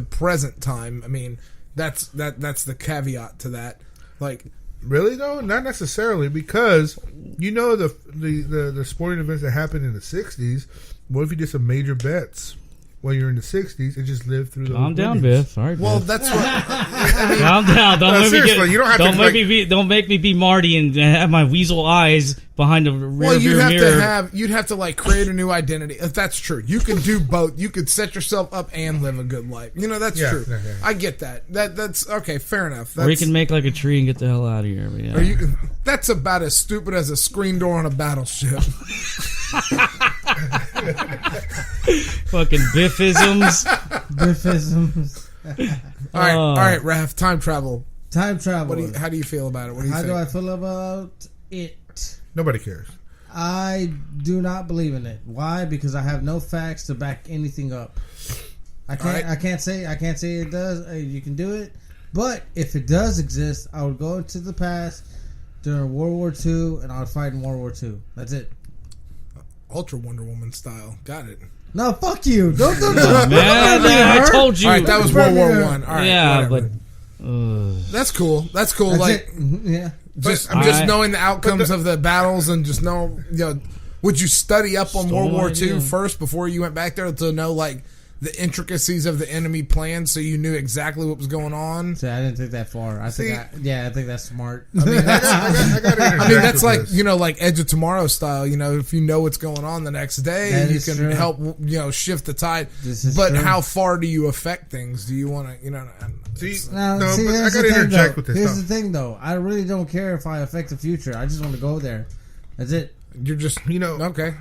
present time. I mean. That's the caveat to that. Like, really though, not necessarily, because the sporting events that happened in the '60s. What if you did some major bets when you're in the '60s and just lived through those? Calm down, Biff. All right, well, Biff. that's what. Calm down. Don't make me be Marty and have my weasel eyes behind the rear mirror. You'd have to like create a new identity. If that's true, you can do both. You could set yourself up and live a good life. That's true. Yeah. I get that. That's okay. Fair enough. Or you can make like a tree and get the hell out of here. But yeah. Or you can, that's about as stupid as a screen door on a battleship. Fucking Biffisms. All right, Raph. Time travel. How do you feel about it? What do you How think? do I feel about it? Nobody cares. I do not believe in it. Why? Because I have no facts to back anything up. I can't say it does. You can do it, but if it does exist, I would go into the past during World War II and I would fight in World War II. That's it. Ultra Wonder Woman style. Got it. No, fuck you. Don't man. I told you. All right, that was World War One. All right, yeah, whatever. but that's cool. That's cool. That's like, yeah. just knowing the outcomes of the battles and just know, would you study up on World War II first before you went back there to know like the intricacies of the enemy plan, so you knew exactly what was going on? See, I didn't think that far. I think that's smart. I mean, that's like like Edge of Tomorrow style. If you know what's going on the next day, you can help shift the tide. But how far do you affect things? Do you want to I got to interject with this. Here's the thing, though. I really don't care if I affect the future. I just want to go there. That's it. You're just okay.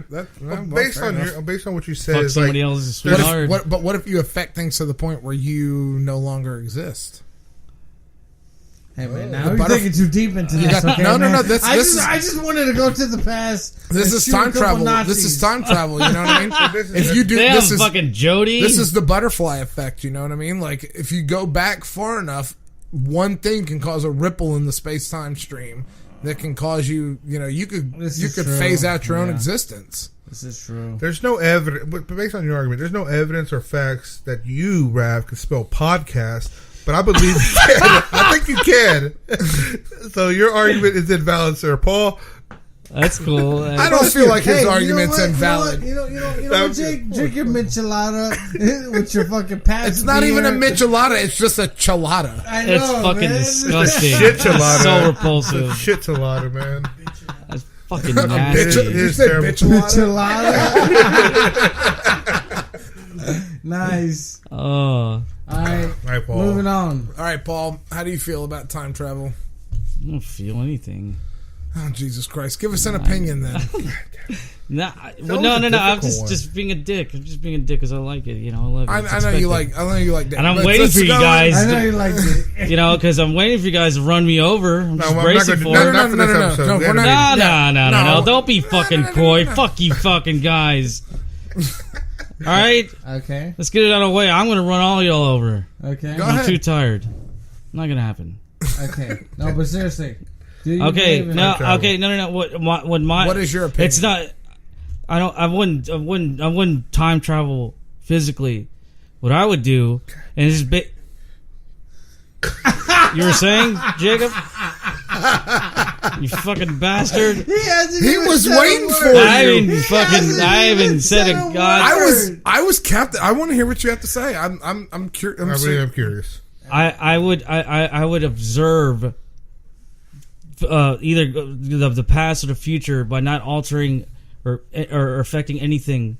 Based on what you said, fuck somebody else's sweetheart. But what if you affect things to the point where you no longer exist? Hey man, now you're thinking too deep into this. Okay, no. I just wanted to go to the past. This is time travel. This is time travel. You know what I mean? If you do, this is fucking Jody. This is the butterfly effect. You know what I mean? Like if you go back far enough, one thing can cause a ripple in the space-time stream that can cause you. You could phase out your own existence. This is true. There's no evidence, but based on your argument, there's no evidence or facts that you, Rav, can spell podcast. But I believe you can. I think you can. So your argument is invalid, sir. Paul. That's cool. I don't feel like his argument's invalid. You know, Jake, drink your michelada with your fucking past. It's not even a michelada. It's just a chelada. I know, it's fucking disgusting. Shit chelada. So repulsive. Shit chelada, man. That's fucking nasty. You said michelada. Nice. Oh. All right, Paul. Moving on. All right, Paul. How do you feel about time travel? I don't feel anything. Oh, Jesus Christ! Give us an opinion then. No. I'm just being a dick. I'm just being a dick because I like it. I love it. I know you like that. And I'm waiting for you guys. I know you like it. Because I'm waiting for you guys to run me over. I'm just bracing for it. No. We're not. No. Don't be fucking coy. Fuck you, fucking guys. All right. Okay. Let's get it out of the way. I'm gonna run all y'all over. Okay. I'm too tired. Not gonna happen. Okay. No, but seriously. Okay. No. What is your opinion? It's not. I wouldn't time travel physically, what I would do, and it's you were saying, Jacob? You fucking bastard! He was waiting for you. I haven't said a god. I was Captain. I want to hear what you have to say. I'm curious. I'm curious. I would observe either the past or the future by not altering or affecting anything.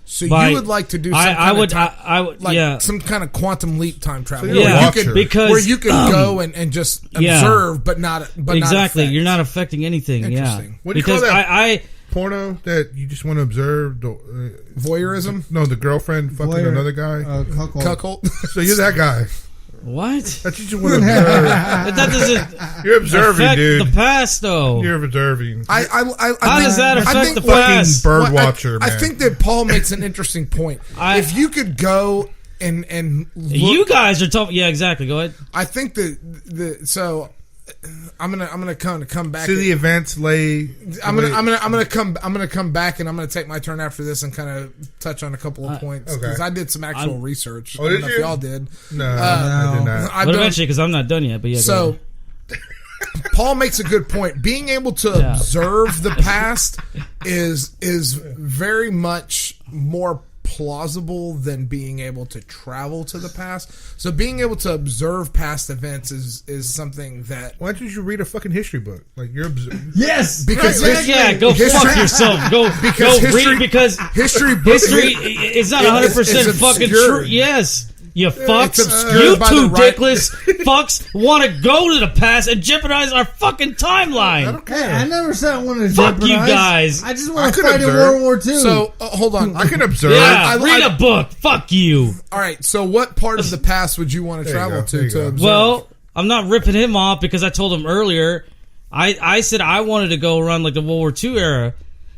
So you would like to do some some kind of quantum leap time travel. So you're because where you can go and just observe, but not exactly. Not you're not affecting anything. Interesting. Yeah, What do you call that? Porno that you just want to observe. Voyeurism. No, the girlfriend fucking another guy. Cuckold. So you're that guy. What? That you just want to observe. That doesn't. You're observing, affect dude. The past, though. You're observing. How does that affect the past? Bird watcher, man. I think that Paul makes an interesting point. If you could go and look, you guys are talking. Yeah, exactly. Go ahead. I think that I'm gonna come back. See the events lay. I'm gonna come back, and I'm gonna take my turn after this and kind of touch on a couple of points because I did some actual research. Oh, I don't know if y'all did. No, I did not. But eventually, because I'm not done yet. But yeah. So Paul makes a good point. Being able to observe the past is very much more plausible than being able to travel to the past. So being able to observe past events is something that. Why don't you read a fucking history book? Like you're observing. Yes, because go fuck yourself. Go read because history is not 100% fucking true. Yes. You fucks, you two dickless fucks want to go to the past and jeopardize our fucking timeline. Hey, I never said I wanted to Fuck jeopardize. you guys. I just want to fight in World War II. So, hold on. I can observe. Yeah, read a book. Fuck you. All right, so what part of the past would you want to travel to observe? Well, I'm not ripping him off because I told him earlier. I said I wanted to go around like the World War II era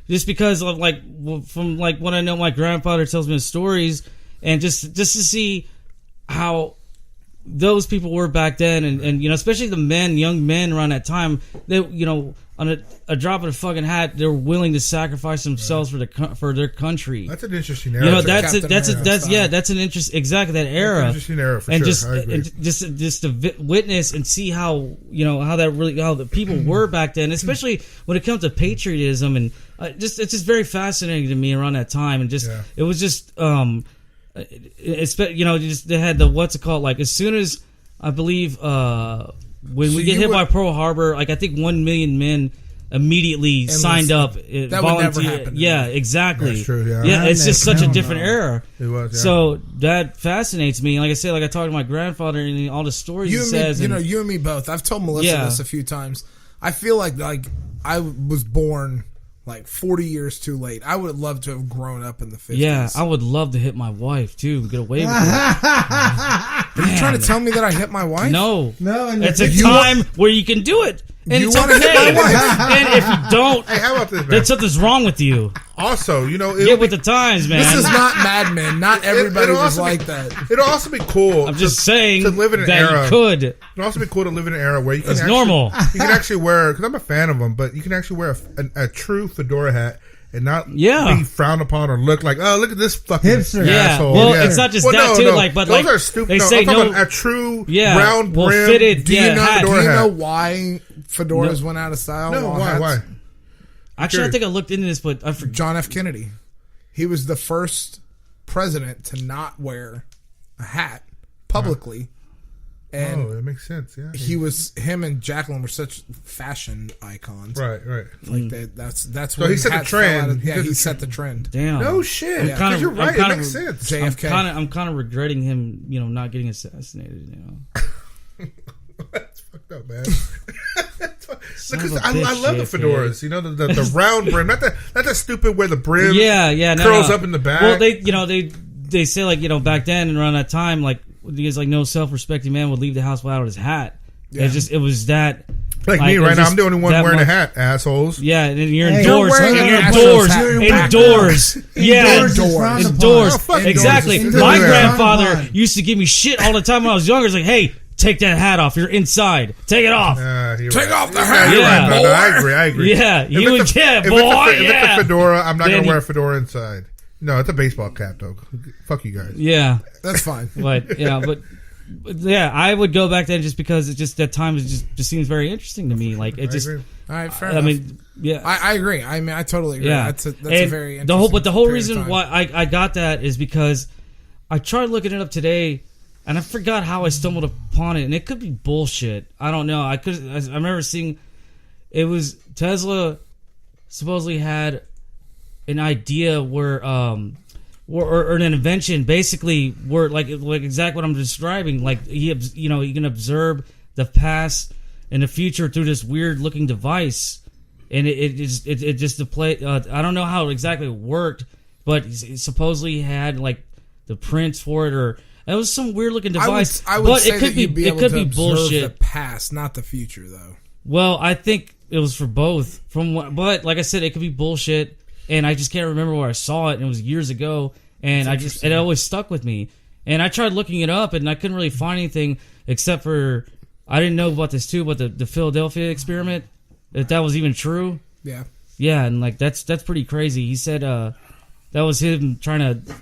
just because of from what I know my grandfather tells me the stories and just to see how those people were back then, and especially the young men around that time. They on a drop of a fucking hat, they're willing to sacrifice themselves for their country. That's an interesting era. That's an interest exactly that era. Interesting era for sure. I agree. And just to witness and see how how the people were back then, especially when it comes to patriotism and it's just very fascinating to me around that time, and it was just. They had the what's it called? Like as soon as I believe when we get hit by Pearl Harbor, I think 1 million men immediately signed up. That would never happen. Yeah, exactly. That's true. Yeah, yeah, it's just such a different era. It was. Yeah. So that fascinates me. Like I said, I talked to my grandfather and all the stories he says. You and me both. I've told Melissa this a few times. I feel like I was born 40 years too late. I would love to have grown up in the 50s. Yeah, I would love to hit my wife too. Get away with it. Are you trying to tell me that I hit my wife? No. It's a time where you can do it. And you it's want to hit my wife? And if you don't, hey, how about this, man? Then something's wrong with you. Also, get with the times, man. This is not Mad Men. Not everybody was like that. It'll also be cool. I'm just saying to live in an era. You could. It'll also be cool to live in an era where you can. It's normal. You can actually wear, because I'm a fan of them, but you can actually wear a true fedora hat and not be frowned upon or look like, oh, look at this fucking hipster asshole. Well, it's not just that too. But those are stupid. They say I'm talking about a true round brim. Fitted. Do you know why fedoras went out of style? No, why? Actually, I think I looked into this, but I forgot. John F. Kennedy. He was the first president to not wear a hat publicly. And that makes sense. Yeah, him and Jacqueline were such fashion icons. Right. Like that's so he set the trend. He set the trend. Damn. No shit. Because you're right. It makes sense. JFK. I'm kind of regretting him, not getting assassinated. That's fucked up, man. Because I love the fedoras. The round brim, not the stupid where the brim curls up in the back. Well, they say back then and around that time because no self-respecting man would leave the house without his hat. Yeah. It was that. Like me right now, I'm the only one wearing a hat, assholes. Yeah, and you're indoors. Indoors. Yeah, indoors. Exactly. My grandfather used to give me shit all the time when I was younger. It's like, hey, take that hat off. You're inside. Take it off. Take off the hat. Yeah. No, I agree. Yeah, boy. If it's a fedora, I'm not going to wear a fedora inside. No, it's a baseball cap, though. Fuck you guys. Yeah, That's fine. but yeah, I would go back then just because it's just that time is just seems very interesting to me. Like it just. agree. All right, fair I enough. mean, yeah, I agree. I mean, I totally agree. yeah. That's a very interesting the whole period of reason time. why I got that is because I tried looking it up today, and I forgot how I stumbled upon it, and it could be bullshit. I don't know. I remember seeing it was Tesla supposedly had an idea where or an invention basically where like exactly what I'm describing. Like he can observe the past and the future through this weird looking device, and it just the play. I don't know how exactly it worked, but he supposedly had like the prints for it, or it was some weird looking device. I would but say it could that be you'd be it able could to be observe bullshit. the past, not the future, though. Well, I think it was for both. But like I said, it could be bullshit, and I just can't remember where I saw it, and it was years ago, and it always stuck with me. And I tried looking it up, and I couldn't really find anything except for I didn't know about this too, about the Philadelphia experiment, if that was even true. Yeah. Yeah, and like that's pretty crazy. He said that was him trying to,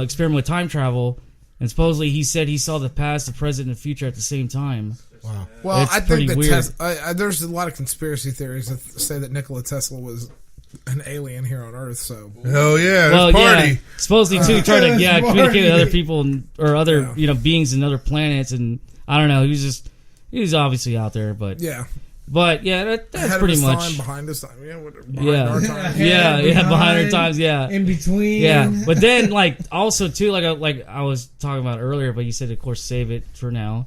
experiment with time travel, and supposedly he said he saw the past, the present, and the future at the same time. Wow. Well, It's I pretty think weird. that there's a lot of conspiracy theories that say that Nikola Tesla was an alien here on Earth. So Hell yeah. Well, Let's party. yeah, supposedly too, trying to Let's communicate with party. other people or other beings in other planets, and I don't know. He was obviously out there, but yeah, that's ahead pretty of his much. time, behind his time, behind Yeah. our time. Yeah, behind our Behind, times, yeah. In between. Yeah, but then also too, like I was talking about earlier, but you said of course save it for now.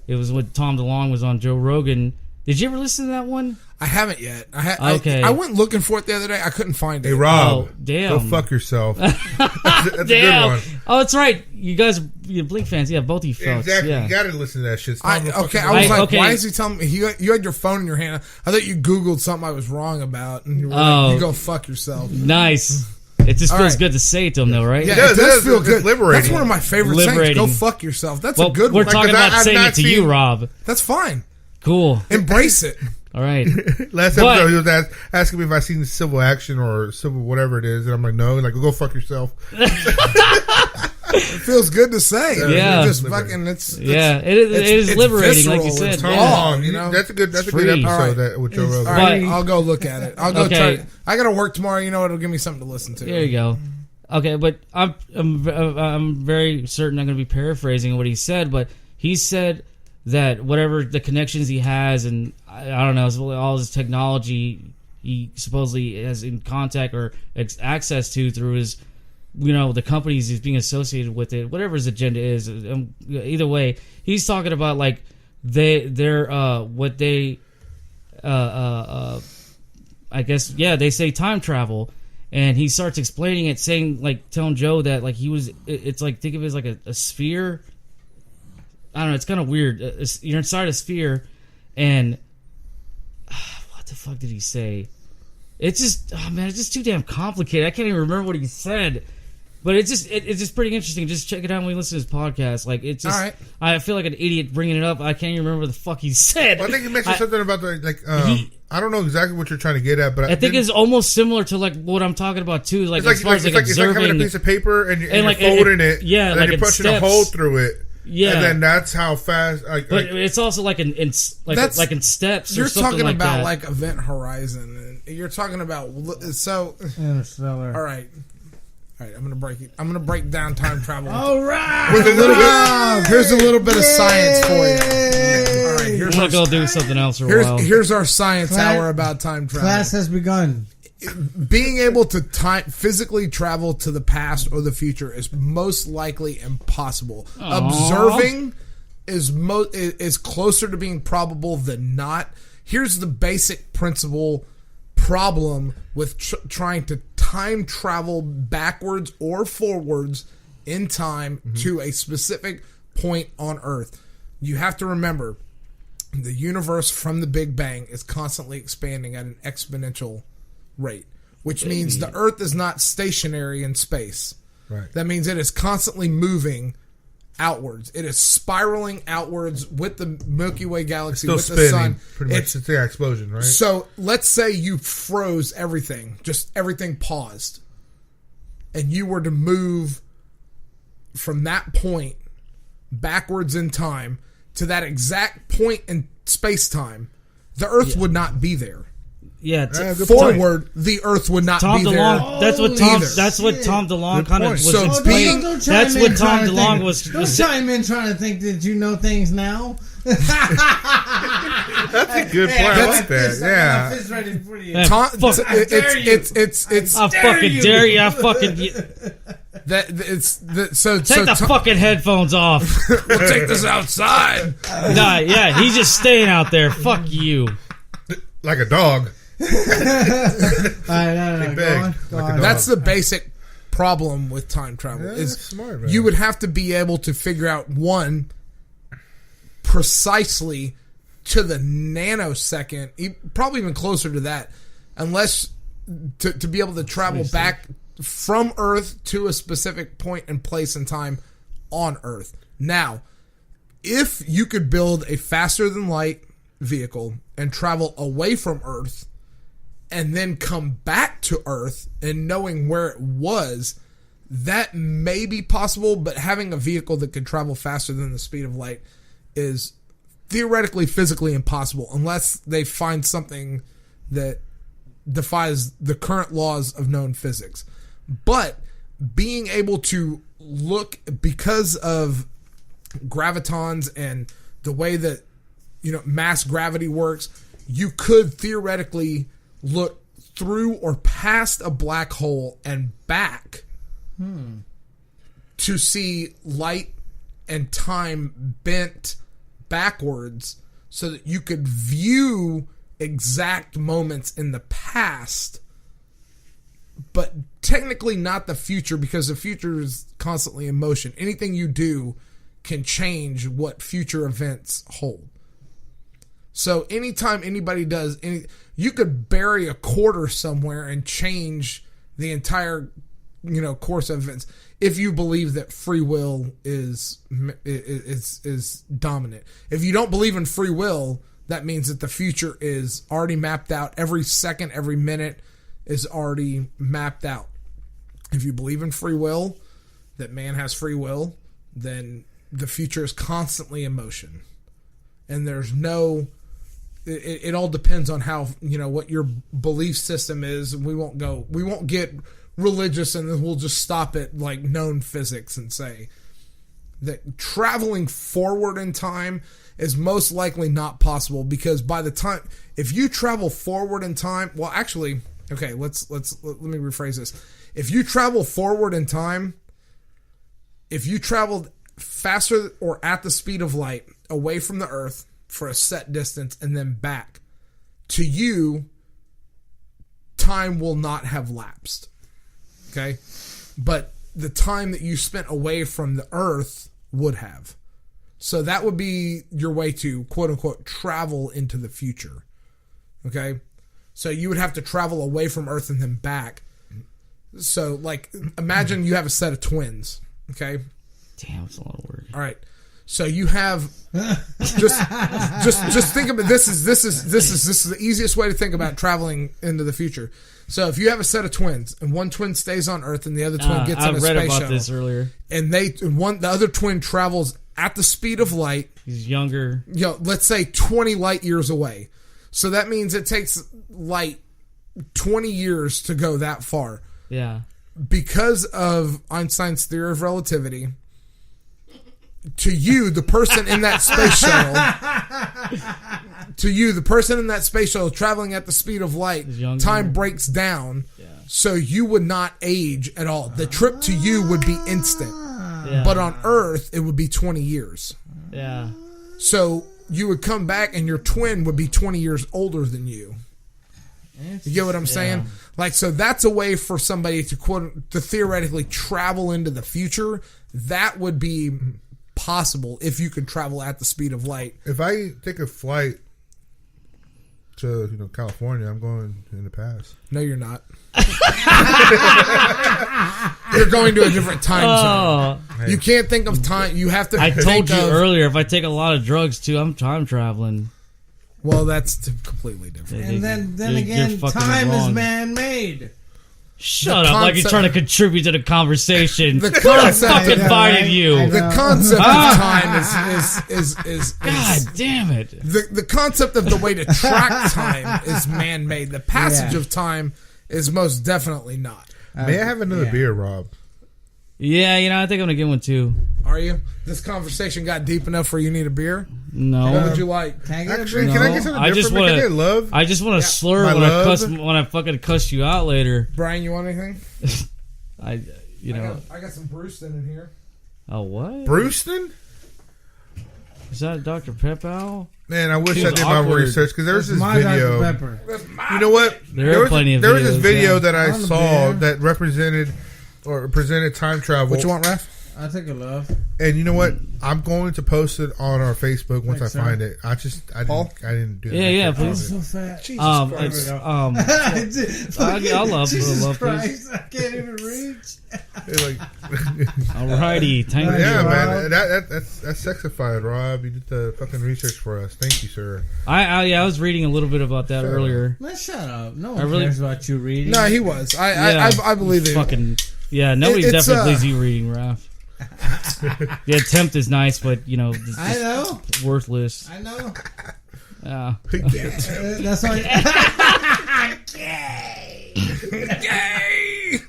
It was when Tom DeLonge was on Joe Rogan. Did you ever listen to that one? I haven't yet. Okay. I went looking for it the other day. I couldn't find it. Hey, Rob. Oh, damn. Go fuck yourself. That's a good Damn. one. Oh, that's right. You guys, you Blink fans, yeah, both of you folks. Exactly. Yeah. You got to listen to that shit. It's I time to was fucking- like, okay. why is he telling me? You had your phone in your hand. I thought you Googled something I was wrong about, and you were Oh. like, you go fuck yourself. Nice. It just All feels right. good to say it to them, though, right? Yeah, does, it it does does. feel It's good. liberating. That's one of my favorite Liberating. things. Go fuck yourself. That's Well, a good we're one. talking 'cause about I've saying not it to you, seen- Rob. That's fine. Cool. Embrace it. All right. Last But- episode, he was asking me if I seen civil action or civil whatever it is, and I'm like, no. Like, go fuck yourself. It feels good to say. Yeah. Just fucking. It's Yeah, it is it's liberating, like you visceral. said. It's Yeah. raw. You know? that's a good free. episode All right. that with Joe It's Rogan. All right, But- I'll go look at it. I'll go Okay. try. I got to work tomorrow. You know, it'll give me something to listen to. There you go. Okay, but I'm very certain I'm going to be paraphrasing what he said, but he said that whatever the connections he has, and I don't know, all his technology he supposedly has in contact or access to through his, the companies he's being associated with it, whatever his agenda is. Either way, he's talking about like what they I guess they say time travel. And he starts explaining it, telling Joe that like it's like, think of it as like a sphere. I don't know, it's kind of weird. You're inside a sphere, and what the fuck did he say? It's just, it's just too damn complicated. I can't even remember what he said. But it's just pretty interesting. Just check it out when we listen to his podcast. Like, it's just, All right. I feel like an idiot bringing it up. I can't even remember what the fuck he said. Well, I think you mentioned something about I don't know exactly what you're trying to get at, but I think it's almost similar to like what I'm talking about too. Like, it's as far as like it's like observing, having a piece of paper and you're like, folding it, yeah, and like then in you're pushing a steps. hole through it, Yeah. and then that's how fast. but it's also like in steps. You're or something talking like about that. like Event Horizon, and you're talking about so. Interstellar. All right. I'm gonna break down time travel. All right. With a little bit. Here's a little bit of science for you. All right. I'm Here's gonna go do something else for a while. here's our science Class- hour about time travel. Class has begun. Being able to physically travel to the past or the future is most likely impossible. Observing is closer to being probable than not. Here's the basic principle problem with trying to time travel backwards or forwards in time to a specific point on Earth. You have to remember, the universe from the Big Bang is constantly expanding at an exponential rate, which means the Earth is not stationary in space. Right. That means it is constantly moving outwards. It is spiraling outwards with the Milky Way galaxy, still with spinning, the sun. pretty much. It's the explosion, right? So let's say you froze everything, just everything paused. and you were to move from that point backwards in time to that exact point in space-time, the Earth would not be there. Yeah, good Forward, the Earth would not Tom be DeLonge. there. That's what Tom DeLonge kind of was So explaining. being- That's what Tom DeLonge was. Don't chime in trying to think that you know things now. That's a good point. I like that. Yeah. Fist ready for you. Man, Tom, fuck, it's I fucking dare you. I fucking that it's the, so take the Tom, fucking headphones off. we'll take this outside. Nah, yeah, he's just staying out there. Fuck you. Like a dog. All right, no, beg. go on. Like a dog. That's the basic problem with time travel. Yeah, is that's smart, man. you would have to be able to figure out one precisely to the nanosecond, probably even closer to that, unless to be able to travel back from Earth to a specific point and place in time on Earth. Now, if you could build a faster than light vehicle and travel away from Earth and then come back to Earth and knowing where it was, that may be possible, but having a vehicle that could travel faster than the speed of light is theoretically physically impossible unless they find something that defies the current laws of known physics. But being able to look, because of gravitons and the way that mass gravity works, you could theoretically look through or past a black hole and back to see light and time bent backwards so that you could view exact moments in the past, but technically not the future, because the future is constantly in motion. Anything you do can change what future events hold. So anytime anybody does you could bury a quarter somewhere and change the entire course of events if you believe that free will is dominant. If you don't believe in free will, that means that the future is already mapped out. Every second, every minute is already mapped out. If you believe in free will, that man has free will, then the future is constantly in motion. And there's no... It all depends on how, what your belief system is. We won't get religious, and then we'll just stop at like known physics and say that traveling forward in time is most likely not possible, because by the time, if you travel forward in time, well, actually, okay, let me rephrase this. If you travel forward in time, if you traveled faster or at the speed of light away from the Earth for a set distance and then back, to you, time will not have lapsed. Okay? But the time that you spent away from the Earth would have. So that would be your way to, quote unquote, travel into the future. Okay? So you would have to travel away from Earth and then back. So, like, imagine you have a set of twins. Okay? Damn, it's a lot of work. All right. So you have just think about this is the easiest way to think about traveling into the future. So if you have a set of twins and one twin stays on Earth and the other twin gets in a space shuttle, I read about this earlier, and the other twin travels at the speed of light. He's younger. Let's say 20 light years away. So that means it takes light 20 years to go that far. Yeah. Because of Einstein's theory of relativity, to you, the person in that space shuttle, traveling at the speed of light, time breaks down, so you would not age at all. The trip to you would be instant, but on Earth, it would be 20 years. Yeah. So you would come back, and your twin would be 20 years older than you. You get what I'm saying? Like, so that's a way for somebody to theoretically travel into the future. That would be possible if you could travel at the speed of light. If I take a flight to California, I'm going in the past. No, you're not. You're going to a different time zone. You can't think of time. You have to. I told you earlier, if I take a lot of drugs too, I'm time traveling. Well, that's completely different. And then again, time is man-made. Shut up! Like you're trying to contribute to the conversation. The concept, I fucking fired you. The concept of time is God damn it! The concept of the way to track time is man-made. The passage of time is most definitely not. May I have another beer, Rob? Yeah, I think I'm gonna get one too. Are you? This conversation got deep enough where you need a beer? No. What would you like? Can I get something different? I just want to slur when I fucking cuss you out later. Brian, you want anything? I got some Brewston in here. Oh, what? Brewston? Is that Dr. Pepper? Man, I wish I did my research because there's this video. Pepper. You know what? There was this video that I saw that represented or presented time travel. What you want, Raph? I'll take a love. And you know what? I'm going to post it on our Facebook once I find it. I didn't do that. Yeah, please. So fat. Jesus Christ. I'll love Christ, I can't even reach. Alrighty, thank you. Yeah, man, that's sexified, Rob. You did the fucking research for us. Thank you, sir. I was reading a little bit about that earlier. Man, shut up. No one cares about you reading. No, he was. I believe it. Fucking nobody definitely believes you reading, Raph. The attempt is nice, but I know, worthless. I know. Yeah, that's why.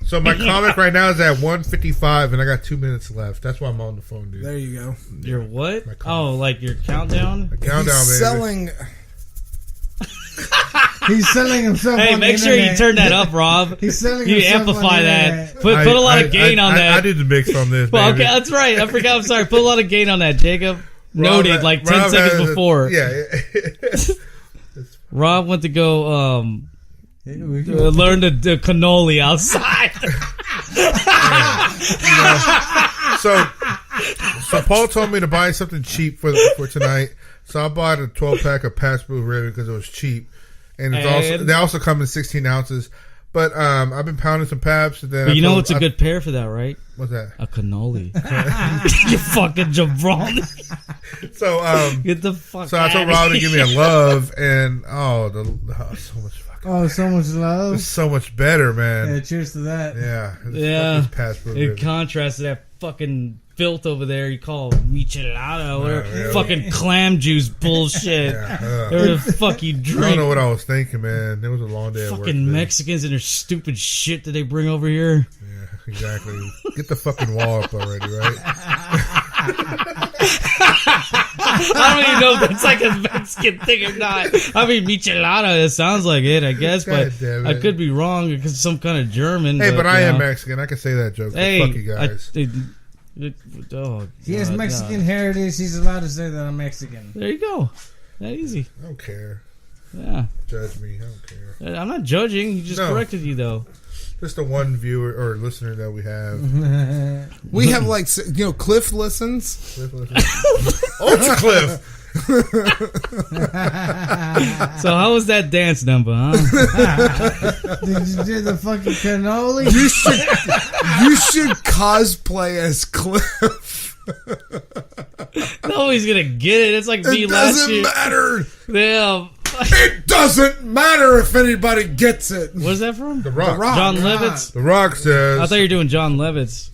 So my comic right now is at 1:55, and I got 2 minutes left. That's why I'm on the phone, dude. There you go. Your what? Oh, like your countdown? Countdown, He's baby. selling. He's selling himself. Hey, on make the sure internet. you turn that up, Rob. He's selling You himself amplify on the that. internet. Put a lot of gain on that. I did the mix on this. Well, baby. okay, that's right. I forgot. I'm sorry. Put a lot of gain on that, Jacob. Noted, like 10 seconds before. Yeah. Rob went to go learn the cannoli outside. So Paul told me to buy something cheap for tonight. So I bought a 12-pack of Pabst Blue Ribbon because it was cheap, and they also come in 16 ounces. But I've been pounding some Pabst. And then but you know what's a good pair for that, right? What's that? A cannoli. You fucking jabroni. So get the fuck. So I told Rob to give me a love, and so much fucking. Oh, so much love. It's so much better, man. Yeah, cheers to that. Yeah. Pabst Blue In Ribbon. contrast to that fucking filth over there you call michelada or fucking clam juice bullshit. Whatever the fuck you drink. I don't know what I was thinking, man. It was a long day at work. Fucking Mexicans and their stupid shit that they bring over here. Yeah, exactly. Get the fucking wall up already, right? I don't even know if that's like a Mexican thing or not. I mean, michelada, it sounds like it, I guess, but I could be wrong because it's some kind of German. Hey, but I am Mexican. I can say that joke. Hey, fuck you guys. He has Mexican heritage. He's allowed to say that I'm Mexican. There you go. That easy. I don't care. Yeah. Judge me. I don't care. I'm not judging. He just corrected you, though. Just the one viewer or listener that we have. We have Cliff listens. Ultra Cliff. So how was that dance number, huh? Did you do the fucking cannoli? You should cosplay as Cliff. Nobody's gonna get it. It's like me last year. It doesn't matter. Yeah. It doesn't matter if anybody gets it. What's that from? The Rock. John Lovitz. The Rock says. I thought you were doing John Lovitz.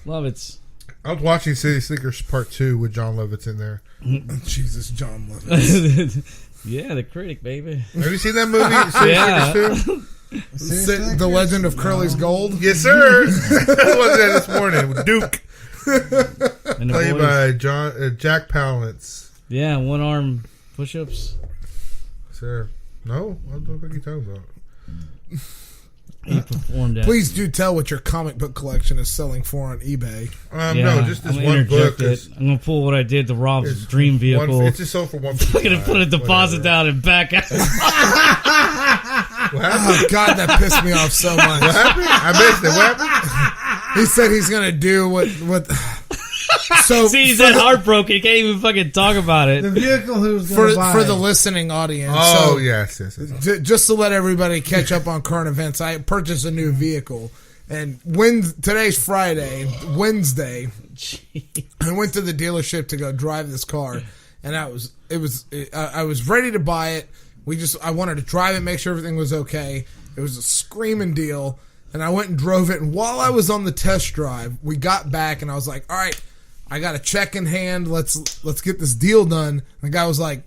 Lovitz. I was watching City Slickers Part 2 with John Lovitz in there. Jesus, John Lovitz. Yeah, the critic, baby. Have you seen that movie? City Slickers 2? The Legend of Curly's Gold? Yes, sir. I was there this morning with Duke. Played by Jack Palance. Yeah, one arm push-ups. Sir. No? What the fuck are you talking about? He performed that. Please do tell what your comic book collection is selling for on eBay. No, just this one book. I'm going to pull what I did to Rob's dream vehicle. It's just sold for $1. I'm going to put a deposit down and back out. Oh, God, that pissed me off so much. What happened? I missed it. What happened? He said he's going to do what So see, he's that heartbroken. He can't even fucking talk about it. The vehicle who's going to buy for the listening audience. Oh, so, yes. Just to let everybody catch up on current events, I purchased a new vehicle, and today's Friday, Wednesday, I went to the dealership to go drive this car, and I was ready to buy it. I wanted to drive it, make sure everything was okay. It was a screaming deal. and I went and drove it. And while I was on the test drive, we got back, and I was like, "All right, I got a check in hand. Let's get this deal done." And the guy was like,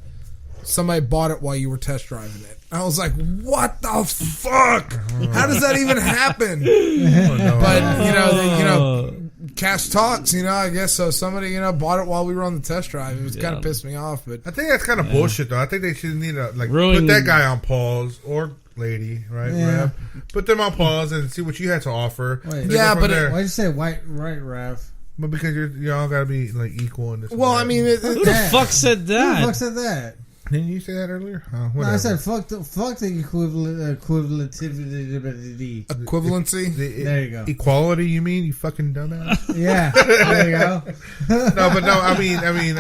"Somebody bought it while you were test driving it." I was like, "What the fuck? How does that even happen?" But you know, cash talks. I guess so. Somebody bought it while we were on the test drive. It was kind of pissed me off. But I think that's kind of bullshit, though. I think they should need to Ruin- put that guy on pause or lady, right? Yeah. Raph? Put them on pause and see what you had to offer. Wait. They Yeah, go from but there. Why'd you say right, Raph? But because y'all got to be equal in this. well, I mean, Who the fuck said Who the that? fuck said that? didn't you say that earlier? No, Whatever. I said fuck the equivalentivity. equivalency. There you go. Equality, you mean? You fucking dumbass. Yeah, there you go. No, but no. I mean,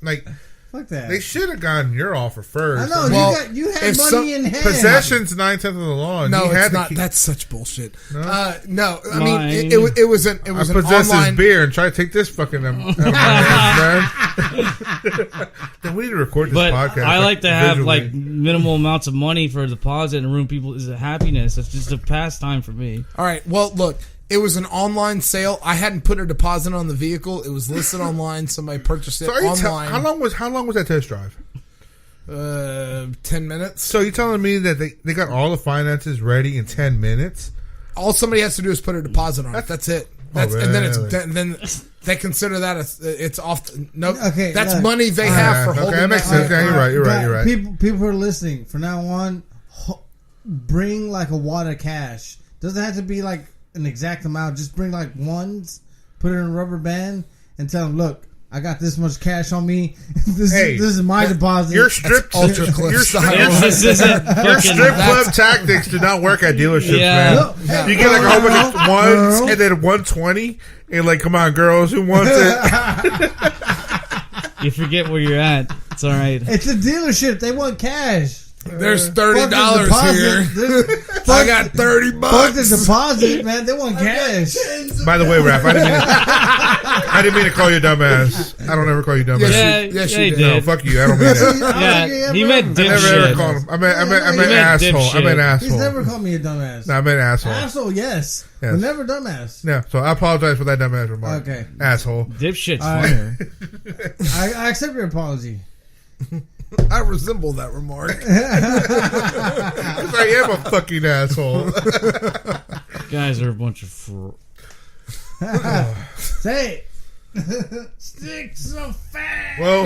like Fuck that. they should have gotten your offer first. I know Well, you had if money in hand. Possession's 9/10 of the law. And No, he had it's to not. keep- That's such bullshit. No? No, I Mine. mean, it was an I online. possess his beer and try to take this fucking out of my hands, man. Then we need to record this But podcast. I like to have visually. like minimal amounts of money for a deposit and ruin people's happiness. That's just a pastime for me. All right. Well, look, it was an online sale. I hadn't put a deposit on the vehicle. It was listed online. Somebody purchased it So are you online. how long was that test drive? 10 minutes. So you telling me that they got all the finances ready in 10 minutes? All somebody has to do is put a deposit on it. That's it. And then it's really? then they consider that it's off. No, Okay, that's look. money they have for Okay, holding that makes that. sense. Yeah, you're right. You're right. People who are listening from now on, bring like a wad of cash. Doesn't have to be like an exact amount. Just bring like ones, put it in a rubber band, and tell them, "Look, I got this much cash on me. this is my deposit." Your strip Ultra Clip your style. This isn't Your fucking- strip club tactics do not work at dealerships, Yeah. man. You get like a whole bunch of ones and then 120, and like, come on, girls, who wants it? You forget where you're at. It's all right. It's a dealership. They want cash. There's Fuck the $30 deposit. here. Fuck- I got $30. Fuck the deposit, man. They want cash. By the way, Raph, I didn't mean to call you a dumbass. I don't ever call you dumbass. Yes, Yeah, you he did. did. No, fuck you. I don't mean that. Yeah, he meant I never ever dipshit. called him. I meant meant asshole. I meant dipshit. He's asshole. never called me a dumbass. No, I meant asshole. Asshole, yes. Yes. But never dumbass. Yeah, so I apologize for that dumbass remark. Okay. Asshole. Dipshit's All right. funnier. I accept your apology. I resemble that remark. Because I am a fucking asshole. Guys are a bunch of Say it. Stick some fat. Well,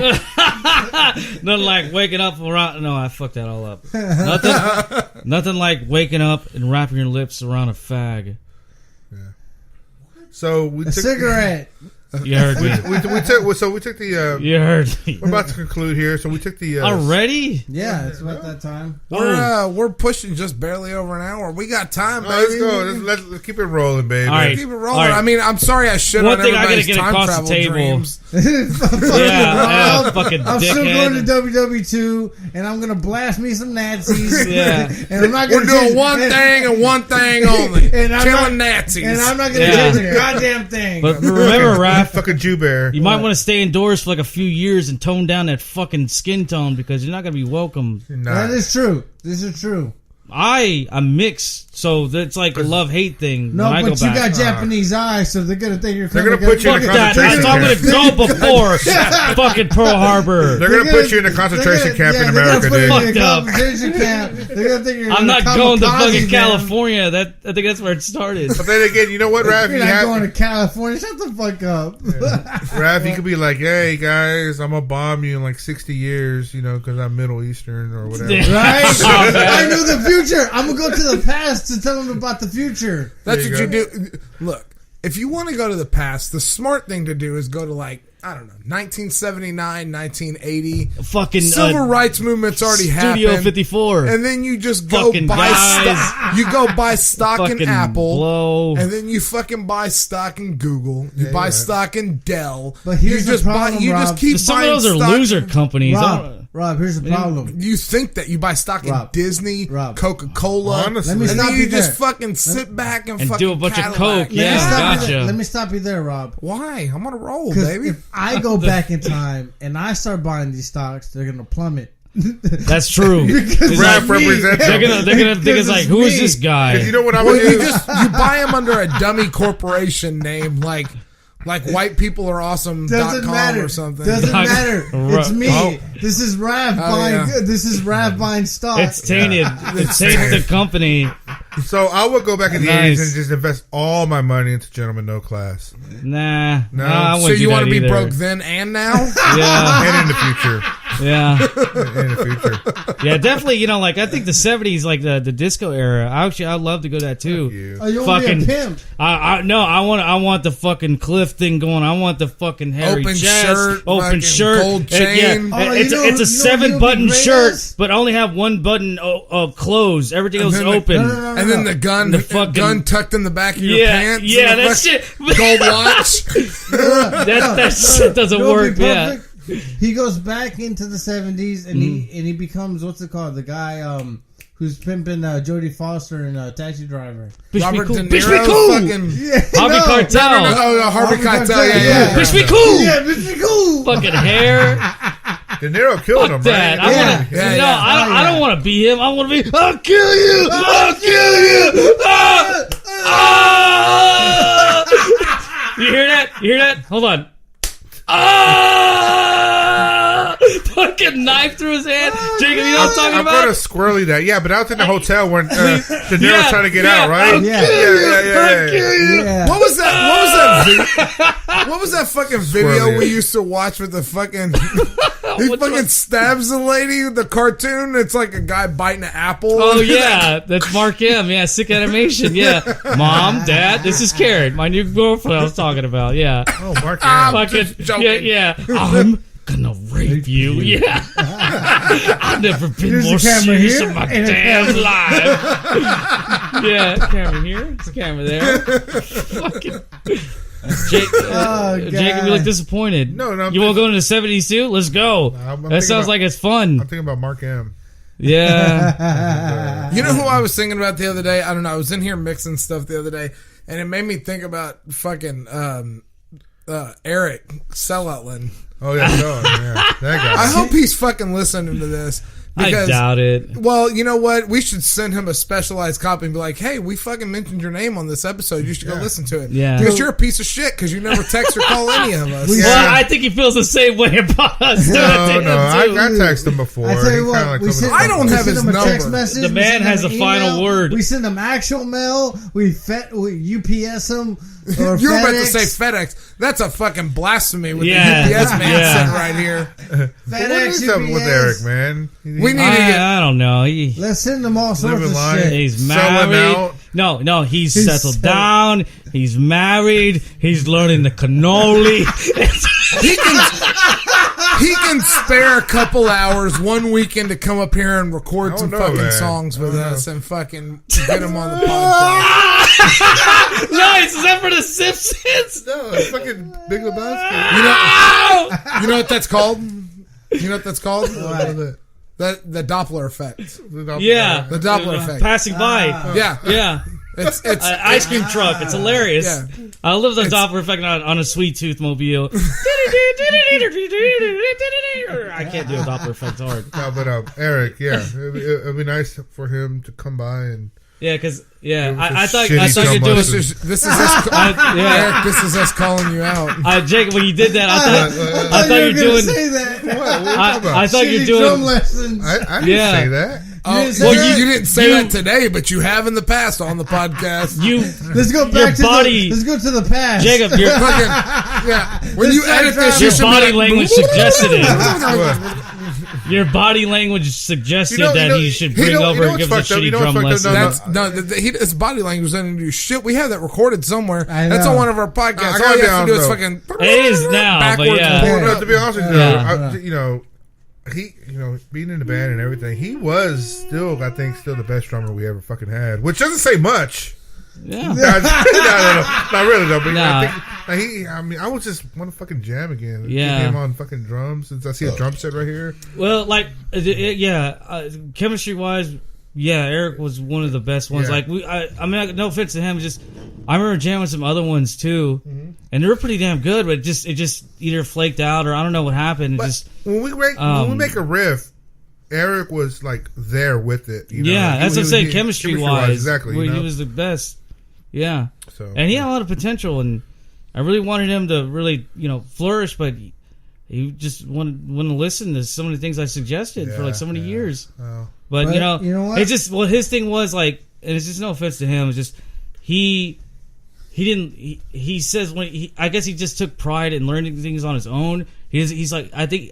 nothing like waking up around. No, I fucked that all up. Nothing like waking up and wrapping your lips around a fag. so we A took cigarette. You heard me. we took the. You heard me. We're about to conclude here. So we took the. Already? Yeah, it's about that time. We're pushing just barely over an hour. We got time, baby. Let's go. Let's keep it rolling, baby. All right. Keep it rolling. All right. I mean, I'm sorry I shit One on thing I gotta everybody's get time across the travel table. dreams. Yeah, fucking I'm still going to dickhead. WW2, and I'm gonna blast me some Nazis. Yeah. and I'm not We're gonna doing change- one and- thing and one thing only. And I'm Killing not- Nazis. And I'm not gonna Yeah. change a goddamn thing. But remember, Raph, Fucking Jew bear. you might want to stay indoors for like a few years and tone down that fucking skin tone because you're not gonna be welcome. Nah. That is true. This is true. I'm mixed, so that's like a love-hate thing. No, when I but go you back. got Japanese eyes, so they're gonna think you're. They're gonna put you in Fuck a that. concentration That's camp. I'm gonna go before fucking Pearl Harbor. They're gonna put you in a concentration camp in America, They're dude. gonna put you in a Fucked up. concentration camp. They're gonna think you're. I'm not a going to kamikaze, fucking man. California. I think that's where it started. But then again, you know what, Raph? You're You not going to have, California. Shut the fuck up. Raph, you could be like, "Hey guys, I'm gonna bomb you in like 60 years, you know, because I'm Middle Eastern or whatever." Right? Oh, man. I knew the future. I'm gonna go to the past to tell them about the future. That's There what you you do. Look, if you want to go to the past, the smart thing to do is go to like, I don't know, 1979, 1980. Fucking Civil rights movement's already Studio happened. 54. And then you just go Fucking buy guys. you go buy stock in Fucking Apple. blow. And then you fucking buy stock in Google. You Yeah, buy yeah. stock in Dell. But here's you just the problem, buy. You Rob. just keep Some of buying those are stock. loser companies. I don't- Rob, here's the problem. You think that you buy stock in Rob. Disney, Rob. Coca-Cola, Honestly. Let me and stop then you you just there. fucking sit back and And fucking do a bunch of Cadillac. coke, yeah. gotcha. Let me stop you there, Rob. Why? I'm on a roll, Because baby. if I go back in time and I start buying these stocks, they're gonna plummet. That's true. It's Rap like, represents they're them. gonna think it's like, who is this guy? You know what I Well, would you do? you buy them under a dummy corporation name like white people are awesome. Doesn't .com matter. or something. Doesn't matter. It's me. Oh. This is Rav buying. yeah. This is Rav buying stock. It's tainted. It's tainted the company. So I would go back in the Nice. 80s and just invest all my money into Gentleman No Class. Nah. No. I So wouldn't do you want that to be either. broke then and now? Yeah. And in the future. Yeah. In the future. Yeah, definitely. You know, like I think the '70s, like the disco era. I'd love to go to that too. You. Oh, you want to be a Fucking- pimp? I want the fucking cliff thing going. I want the fucking hairy Open chest, shirt, open fucking shirt, gold chain. Yeah, Oh, it's you know- it's a you know who would be 7-button great shirt, as? but only have one button closed. Everything else then the- open. No. And then the gun, fucking- gun tucked in the back of your Yeah, pants. yeah, and the that fucking shit. Gold watch. That shit doesn't You know what'd work. be Yeah. perfect? He goes back into the 70s and he becomes, what's it called? The guy who's pimping Jodie Foster in Taxi Driver. Bitch Robert be cool. De Bitch Niro. be cool. Fucking, Harvey Keitel. Oh, Harvey Keitel. Keitel, Yeah, yeah. yeah. Bitch be cool. Yeah, bitch, be cool. Fucking hair. De Niro killed him, Fuck that. right? I Yeah. want to. Yeah, No, yeah. I don't want to be him. I want to be. I'll kill you. I'll kill you. Ah! Ah! You hear that? You hear that? Hold on. Ah! Fucking knife through his hand. Jacob, you know what I'm talking I'm about? going to squirrely that. Yeah, but I was in the hotel when De Niro's Yeah, trying to get yeah, out, right? I'll Yeah. kill you. Yeah. I'll kill you. Yeah. What was that? What was that fucking video Squirrely. we used to watch with the fucking? He Which fucking one? stabs the lady. The cartoon. It's like a guy biting an apple. Oh yeah, that's Mark M. Yeah, sick animation. Yeah, Mom, Dad, this is Karen, my new girlfriend. I was talking about. Yeah, Oh, Mark Hamill. fucking just joking. yeah. I'm gonna rape you. Yeah, I've never been Here's more the camera serious here in my and a damn life. Yeah, camera here, it's camera there. Fucking. Jacob, Oh, Jacob, you look disappointed. No, I'm You want to go into the 70s too? Let's go. I'm That thinking sounds about- like it's fun. I'm thinking about Mark M. Yeah. You know who I was thinking about the other day? I don't know. I was in here mixing stuff the other day, and it made me think about fucking Eric Selloutland. Oh, yeah, that guy. I hope he's fucking listening to this. I Because, doubt it. well, you know what? We should send him a specialized copy and be like, hey, we fucking mentioned your name on this episode. You should go listen to it. Yeah. Because you're a piece of shit because you never text or call any of us. Yeah. Well, I think he feels the same way about us. No, I too. texted him before. I tell you He what, kinda we told me- send, I don't we have send his him a text number. message. The we man send has him a an final email, word. We send him actual mail. We UPS him. Or You were about to FedEx. say FedEx. That's a fucking blasphemy with Yeah. the UPS man Yeah. sitting right here. What FedEx, is up with UPS. Eric, man? We need to get. I don't know. Let's send him all sorts Living of life. shit. He's Selling married. out. No, he's He's settled settled. down. He's married. He's learning the cannoli. He can spare a couple hours one weekend to come up here and record I some don't know, fucking man. songs with I don't us and fucking get him on the podcast. Nice. Is that for the Simpsons? No, it's fucking Big Lebowski. You know what that's called? You know what that's called? What is it? The Doppler effect. Yeah. The Doppler effect. Passing by. Yeah. Yeah. It's Ice cream truck. It's hilarious. Yeah. I love the Doppler effect on a sweet tooth mobile. I can't do a Doppler effect. It's hard. No, but Eric, yeah, it'd be nice for him to come by and Yeah, because It was I a thought shitty you were doing. this is us. Yeah. Eric, this is us calling you out. Jacob, when you did that, I thought you were were gonna doing. say that. I thought you were Shitty drum doing. lessons. I didn't Yeah. say that. Oh, didn't say well, that? you didn't say You- that today, but you have in the past on the podcast. You, Let's go back to body- let's go to the past. Jacob, your Fucking, yeah. When you Let's edit this, sidetrack. you your should be body like, language suggested it. What? Your body language suggested You know- that you know- he should you bring know- over you know and give what's us a fucked up? shitty You know drum what's fucked lesson. up? That's his body language doesn't do shit. We have that recorded somewhere. I That's know. on one of our podcasts. I All gotta you be have to do is honest, fucking. It is now, but backwards yeah. and forward. No, to be honest with you, Yeah. he, being in the band and everything, he was still the best drummer we ever fucking had, which doesn't say much. Yeah. No, not really though. But Nah. I was just want to fucking jam again. Yeah. Get him on fucking drums. Since I see a drum set right here. Well, like, chemistry wise, yeah, Eric was one of the best ones. Yeah. Like, I mean, no offense to him, just I remember jamming some other ones too, and they were pretty damn good. But it just either flaked out or I don't know what happened. It But just when we make a riff, Eric was like there with it. You know? Yeah, that's what I'm saying. He- Chemistry-wise, exactly. You know? he was the best. Yeah, So, and he had a lot of potential, and I really wanted him to really, flourish, but he just wouldn't listen to some of the things I suggested for like so many years. Oh. But you know what? It's just his thing was like, and it's just no offense to him. It's just he didn't. He says I guess he just took pride in learning things on his own. He's like, I think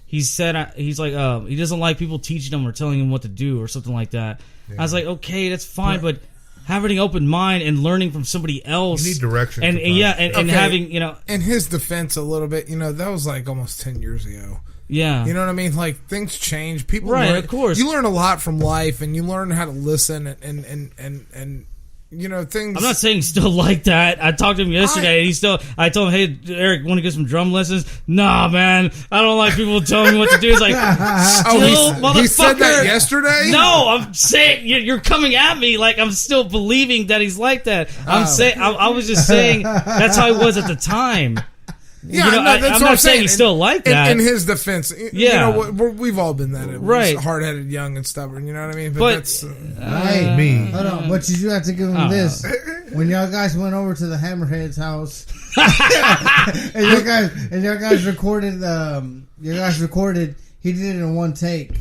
he said he's like he doesn't like people teaching him or telling him what to do or something like that. Yeah. I was like, okay, that's fine, but having an open mind and learning from somebody else, You need direction and sometimes. and having In his defense, a little bit, that was like almost 10 years ago. yeah, You know what I mean? Like things change. People Right, learn, of course. You learn a lot from life, and you learn how to listen, and things. I'm not saying he's still like that. I talked to him yesterday, and I told him, hey, Eric, want to get some drum lessons? Nah, man, I don't like people telling me what to do. He's like, still, motherfucker. He said that yesterday? No, I'm saying, you're coming at me like I'm still believing that he's like that. I'm saying, I was just saying that's how he was at the time. Yeah, that's what I'm not saying he's still like that. In his defense, Yeah. we've all been that. Right. Hard-headed, young, and stubborn. You know what I mean? But- that's Hey, Me. hold on, but you do have to give him this. When y'all guys went over to the Hammerhead's house, and y'all guys recorded, he did it in one take.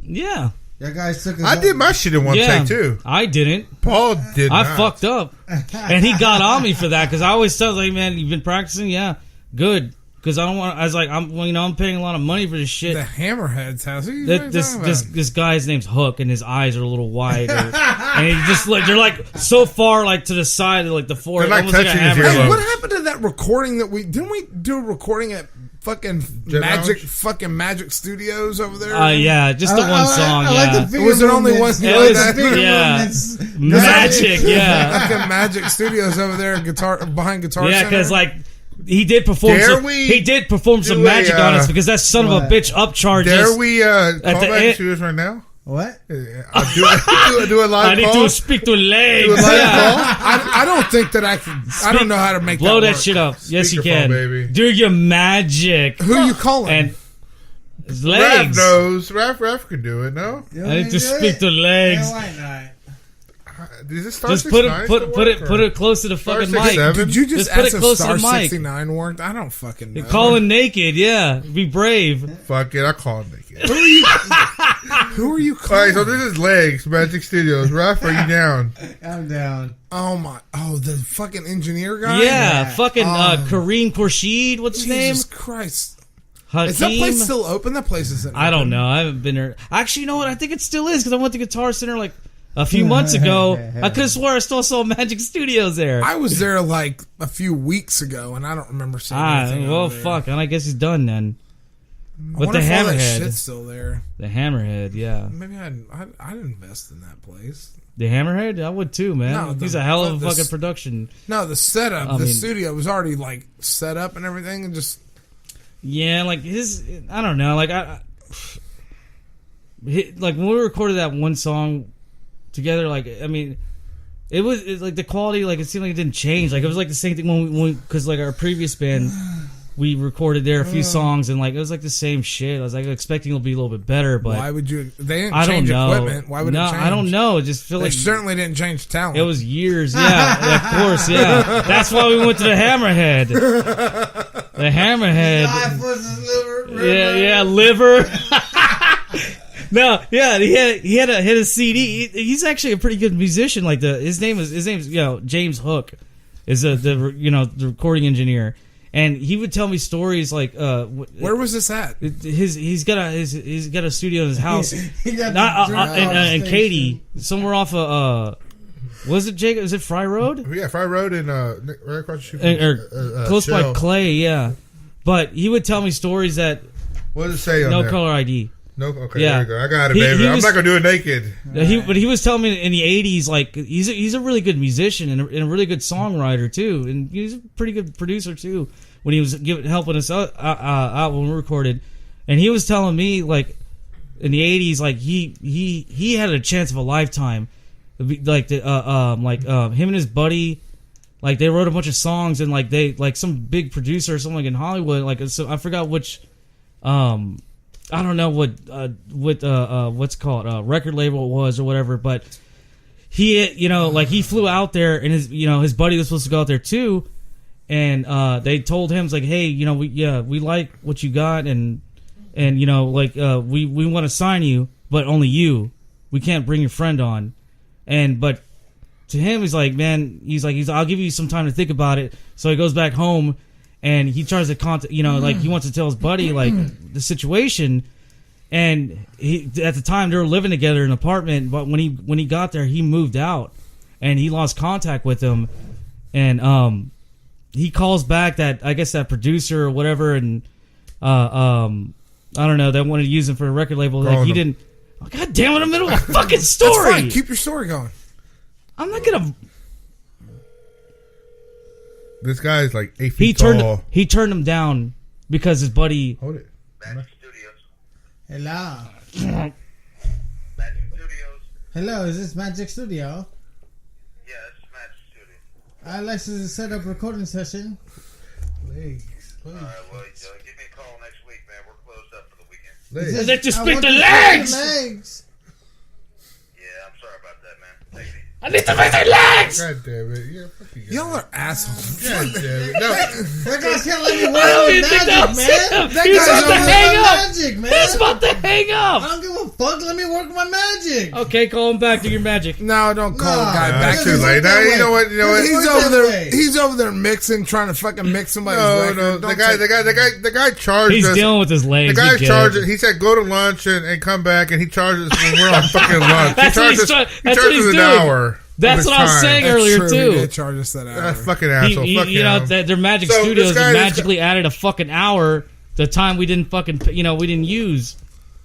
Yeah. Y'all guys took. I did my shit in one Yeah. take too. I didn't. Paul did. I not. fucked up. And he got on me for that because I always tell him, like, man, you've been practicing? Yeah. Good. Because I don't want. I was like, I'm paying a lot of money for this shit. the Hammerhead's house. What are you That talking about? this guy's name's Hook, and his eyes are a little wider, and he just like they're like so far like to the side of like the forehead, They're like almost like a touching his hammer. Hey, earlobe. what happened to that recording that didn't we do a recording at fucking Magic Studios over there? Yeah, just the one song. I Yeah, like the finger Was there only movements. one- I like the Yeah. finger Yeah. movements. Magic. Yeah, Fucking Magic Studios over there, behind Guitar yeah, Center. because like. He did perform. Dare Some, we he did perform some do magic a, on us because that son of a what? bitch upcharges. Dare we call the back end- to us right now? What? Do a live I need call. to speak to legs. Do a live Yeah. I don't think that I can. I don't know how to make Blow that work. shit up. Yes, you Speakerphone, can. baby. Do your magic. Who you calling? And his Raph legs. knows. Raph can do it. No, I need to speak to legs. Yeah, why not? is this Star Just 69 put it close to the Star fucking mic. 67? Did you just Just put ask it if close to Star the mic. 69 worked? I don't fucking know. Calling naked, yeah. Be brave. Fuck it, I call him naked. Who are you All calling? right, so this is Legs Magic Studios. Raph, are you down? I'm down. The fucking engineer guy? Yeah, fucking Oh. Kareem Khorshid, what's his name? Jesus Christ. Hakeem? Is that place still open? That place isn't I don't open. know. I haven't been there. Actually, you know what? I think it still is because I went to Guitar Center like a few months ago. I could have swore I still saw Magic Studios there. I was there like a few weeks ago, and I don't remember seeing anything Well, over there. fuck. And I guess he's done then. I But wonder the if all that Hammerhead. shit's still there. The Hammerhead, yeah. Maybe I'd invest in that place. The Hammerhead? I would too, man. No, He's a hell of a the- fucking production. No, the setup, I the mean- studio was already like set up and everything, and just Yeah, like I don't know, like like when we recorded that one song together, like I mean, it's like the quality, like it seemed like it didn't change. Like it was like the same thing when because like our previous band, we recorded there a few songs and like it was like the same shit. I was like expecting it'll be a little bit better, but why would you? They didn't I don't change know. equipment. Why would no, it change? I don't know. It just feel They like certainly didn't change talent. it was years. Yeah, of course. Yeah, that's why we went to the Hammerhead. The Hammerhead. Life was his liver. Yeah, liver. No, yeah, he had a CD. He's actually a pretty good musician. Like his name's James Hook, is the recording engineer, and he would tell me stories like Where was this at? he's got a studio in his house, He got not the drink and station. Katy somewhere off of was it Jacob? Was it Fry Road? Yeah, Fry Road and right across the street from, Or close by Shell. Clay, yeah. But he would tell me stories that What does it say on no there? color ID. No, okay, Yeah. there you go. I got it, He- baby. he I'm was- not gonna do it naked. But he was telling me in the '80s, like he's a really good musician and a really good songwriter too, and he's a pretty good producer too. When he was helping us out when we recorded, and he was telling me like in the '80s, like he had a chance of a lifetime, like him and his buddy. Like they wrote a bunch of songs and like they like some big producer or something like in Hollywood, like so I forgot which I don't know what what's it called record label it was or whatever, but he he flew out there and his buddy was supposed to go out there too, and they told him, it's like, hey, we like what you got, and we want to sign you, but only you. We can't bring your friend on. But to him, he's like, man, I'll give you some time to think about it. So he goes back home and he tries to contact, he wants to tell his buddy the situation. And at the time they were living together in an apartment, but when he got there, he moved out and he lost contact with him. And he calls back that producer or whatever, and I don't know, they wanted to use him for a record label. Like he didn't. Oh, God damn it! I'm in the middle of a fucking story. That's fine. Keep your story going. I'm not gonna. This guy's like 8 feet tall. He turned him down because his buddy. Hold it. Magic Studios. Hello. Magic Studios. Hello, is this Magic Studio? Yeah, it's Magic Studios. I'd like to set up a recording session. Legs. Alright, well, give me a call next week, man. We're closed up for the weekend. Legs. Let you I spit want the to legs. spit the legs. Yeah, I'm sorry about that, man. Take it easy. I need to spit the legs. God damn it. Yeah, fuck you guys. Y'all are assholes. God damn it. No. That guy's can't let me I don't work even with think that was magic, man. him. He's guy's about to over hang there. up. Magic, man. He's about to hang I up. don't give a fuck. Let me work my magic. Okay, call him back to your magic. No, don't call the guy Nah, back. it's too late. Now, you know what? He's Work over that there. way. He's over there mixing, trying to fucking mix somebody's record. No, Don't the guy charged He's us. dealing with his legs. The guy's You get it. charging. He said go to lunch and come back, and he charges us when we're on fucking lunch. That's what he's trying- He that's what charges he's an doing. hour. That's of what I was his saying time. earlier True, too. He did charge us that hour. That fucking asshole. Fuck him. Their Magic So, Studios this guy- magically added a fucking hour. The time we didn't fucking, we didn't use.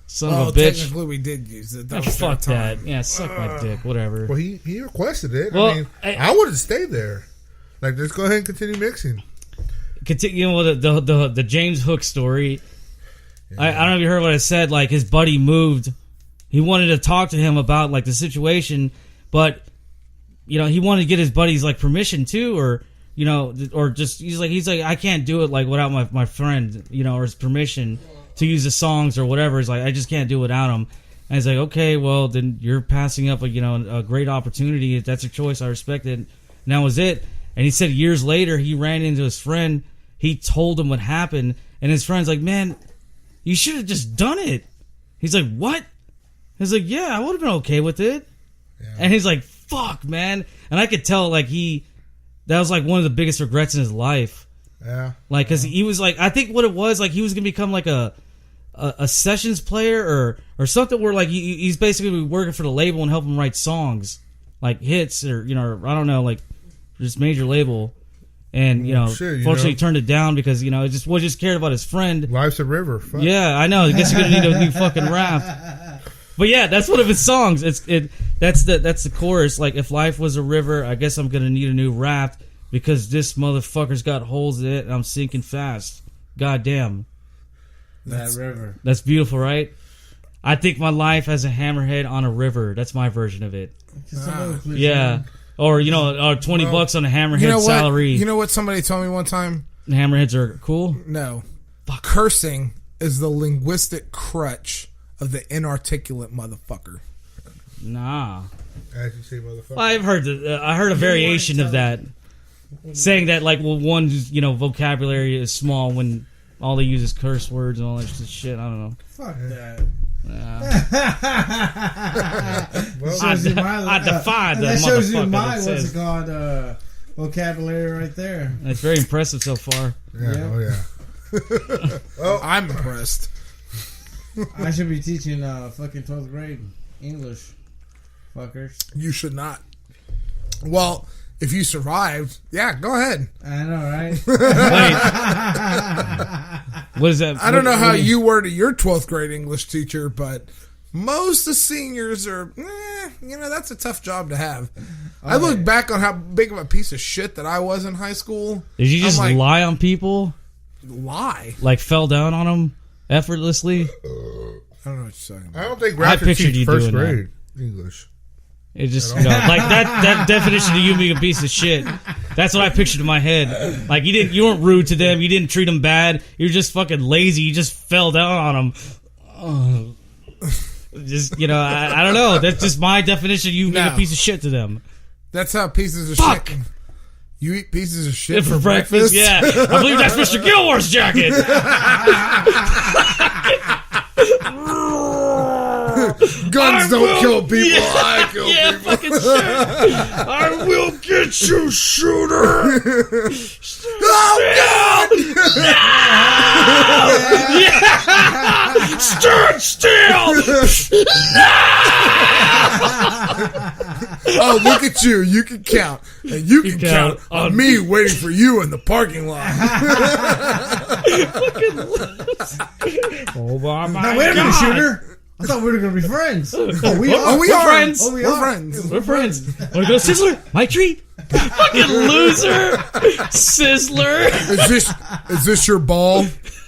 Son of a bitch. Technically, we did use it. That Yeah, was their fuck time. that. Yeah, suck my dick. Whatever. Well, he requested it. Well, I mean, I- I would have stayed there. Like, let's go ahead and continue mixing. Continue with the James Hook story. I don't know if you heard what I said. Like, his buddy moved. He wanted to talk to him about the situation, but he wanted to get his buddy's permission too, or just he's like I can't do it without my friend, or his permission to use the songs or whatever. He's like, I just can't do it without him. And he's like, okay, well then you're passing up a great opportunity. If that's your choice, I respect it. And that was it. And he said years later he ran into his friend. He told him what happened, and his friend's like, man, you should have just done it. He's like, what? He's like, yeah, I would have been okay with it. Yeah. And he's like, fuck, man. And I could tell that was one of the biggest regrets in his life. Yeah. Cause he was I think what it was, he was gonna become a sessions player or something where he's basically working for the label and help him write songs, hits or I don't know, just major label. And fortunately he turned it down because just cared about his friend. Life's a river. Fuck. Yeah, I know. I guess you're gonna need a new fucking raft. But yeah, that's one of his songs. That's the chorus. If life was a river, I guess I'm gonna need a new raft because this motherfucker's got holes in it and I'm sinking fast. God damn. That river. That's beautiful, right? I think my life as a hammerhead on a river. That's my version of it. Yeah. Or, or $20 on a hammerhead salary. You know what somebody told me one time? Hammerheads are cool? No. Cursing is the linguistic crutch of the inarticulate motherfucker. Nah. As you say, motherfucker. I've heard I heard a variation of that. Saying that, one's, vocabulary is small when all they use is curse words and all that shit. I don't know. Fuck that. Well, I defy the that shows you motherfucker my that what's says. it called vocabulary right there. It's very impressive so far. yeah, Yeah. oh yeah. Well, I'm impressed. I should be teaching fucking 12th grade English, fuckers. You should not. Well, if you survived, yeah, go ahead. I know, right? What is that? I don't know how what- you were to your 12th grade English teacher, but most of the seniors are, that's a tough job to have. I look back on how big of a piece of shit that I was in high school. Did you just I'm like, lie on people? lie? Fell down on them effortlessly? I don't know what you're talking about. I don't think I Raptor pictured teach you first doing that. grade English. It just, that definition of you being a piece of shit. That's what I pictured in my head. You weren't rude to them. You didn't treat them bad. You're just fucking lazy. You just fell down on them. Just, I don't know. That's just my definition. You being No. a piece of shit to them. That's how pieces of Fuck. shit. You eat pieces of shit For breakfast? Yeah. I believe that's Mr. Gilmore's jacket. Guns don't kill people. I kill Yeah, people. fucking shit. I will get you, shooter. Oh God! Yeah. Stand still. Oh, look at you! You can count, and you can count on on me waiting for you in the parking lot. Oh my Now, wait a minute, shooter. I thought we were going to be friends. Oh, we are. Oh, we We're are friends. Oh, we We're are. friends. We're friends. Want to go Sizzler? My treat. Fucking loser. Sizzler. Is this your ball?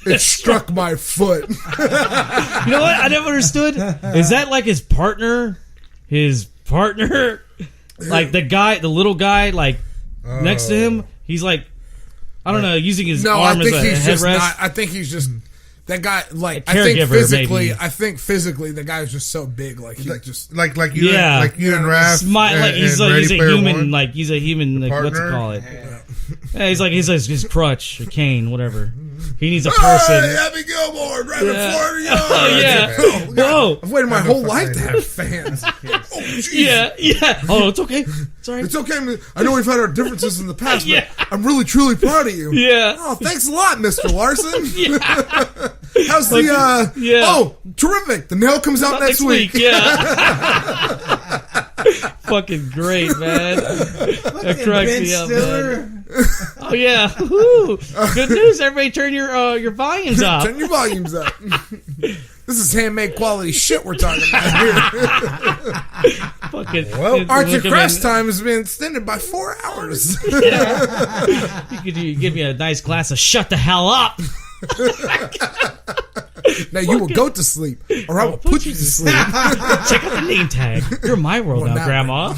It struck my foot. You know what? I never understood. Is that like his partner? His partner? Like the guy, the little guy, like next to him? He's like, I don't know, using his No, I arm as think a he's just headrest. not. I think he's just that guy. Like A I think caregiver, physically, maybe. I think physically, the guy's just so big. Like he just. Like you, Yeah. like you and Raph. Like he's and like Ready he's a Player human, One. like he's a human, like what's it partner? call it? Yeah, he's like his crutch, a cane, whatever. He needs a Hey, person. Happy Gilmore, right Yeah. before you. Oh yeah. Oh, God. Whoa. I've waited my I whole know life to fucking have fans. Oh, jeez. Yeah. Oh, it's okay. It's all right. It's okay. I know we've had our differences in the past, Yeah. but I'm really, truly proud of you. Yeah. Oh, thanks a lot, Mr. Larson. Yeah. How's the, Yeah. Oh, terrific. The nail comes out next week. Yeah. Fucking great, man. That cracks Ben me up, Stiller. man. Oh yeah. Woo. Good news. Everybody turn your volumes up. Turn your volumes up. This is handmade quality shit we're talking about here. Fucking. Well, Arts and look at crafts me. time has been extended by 4 hours. You could give me a nice glass of shut the hell up. Now you will go to sleep, or I will put you to sleep. Check out the name tag. You're in my world Well, now, now- Grandma.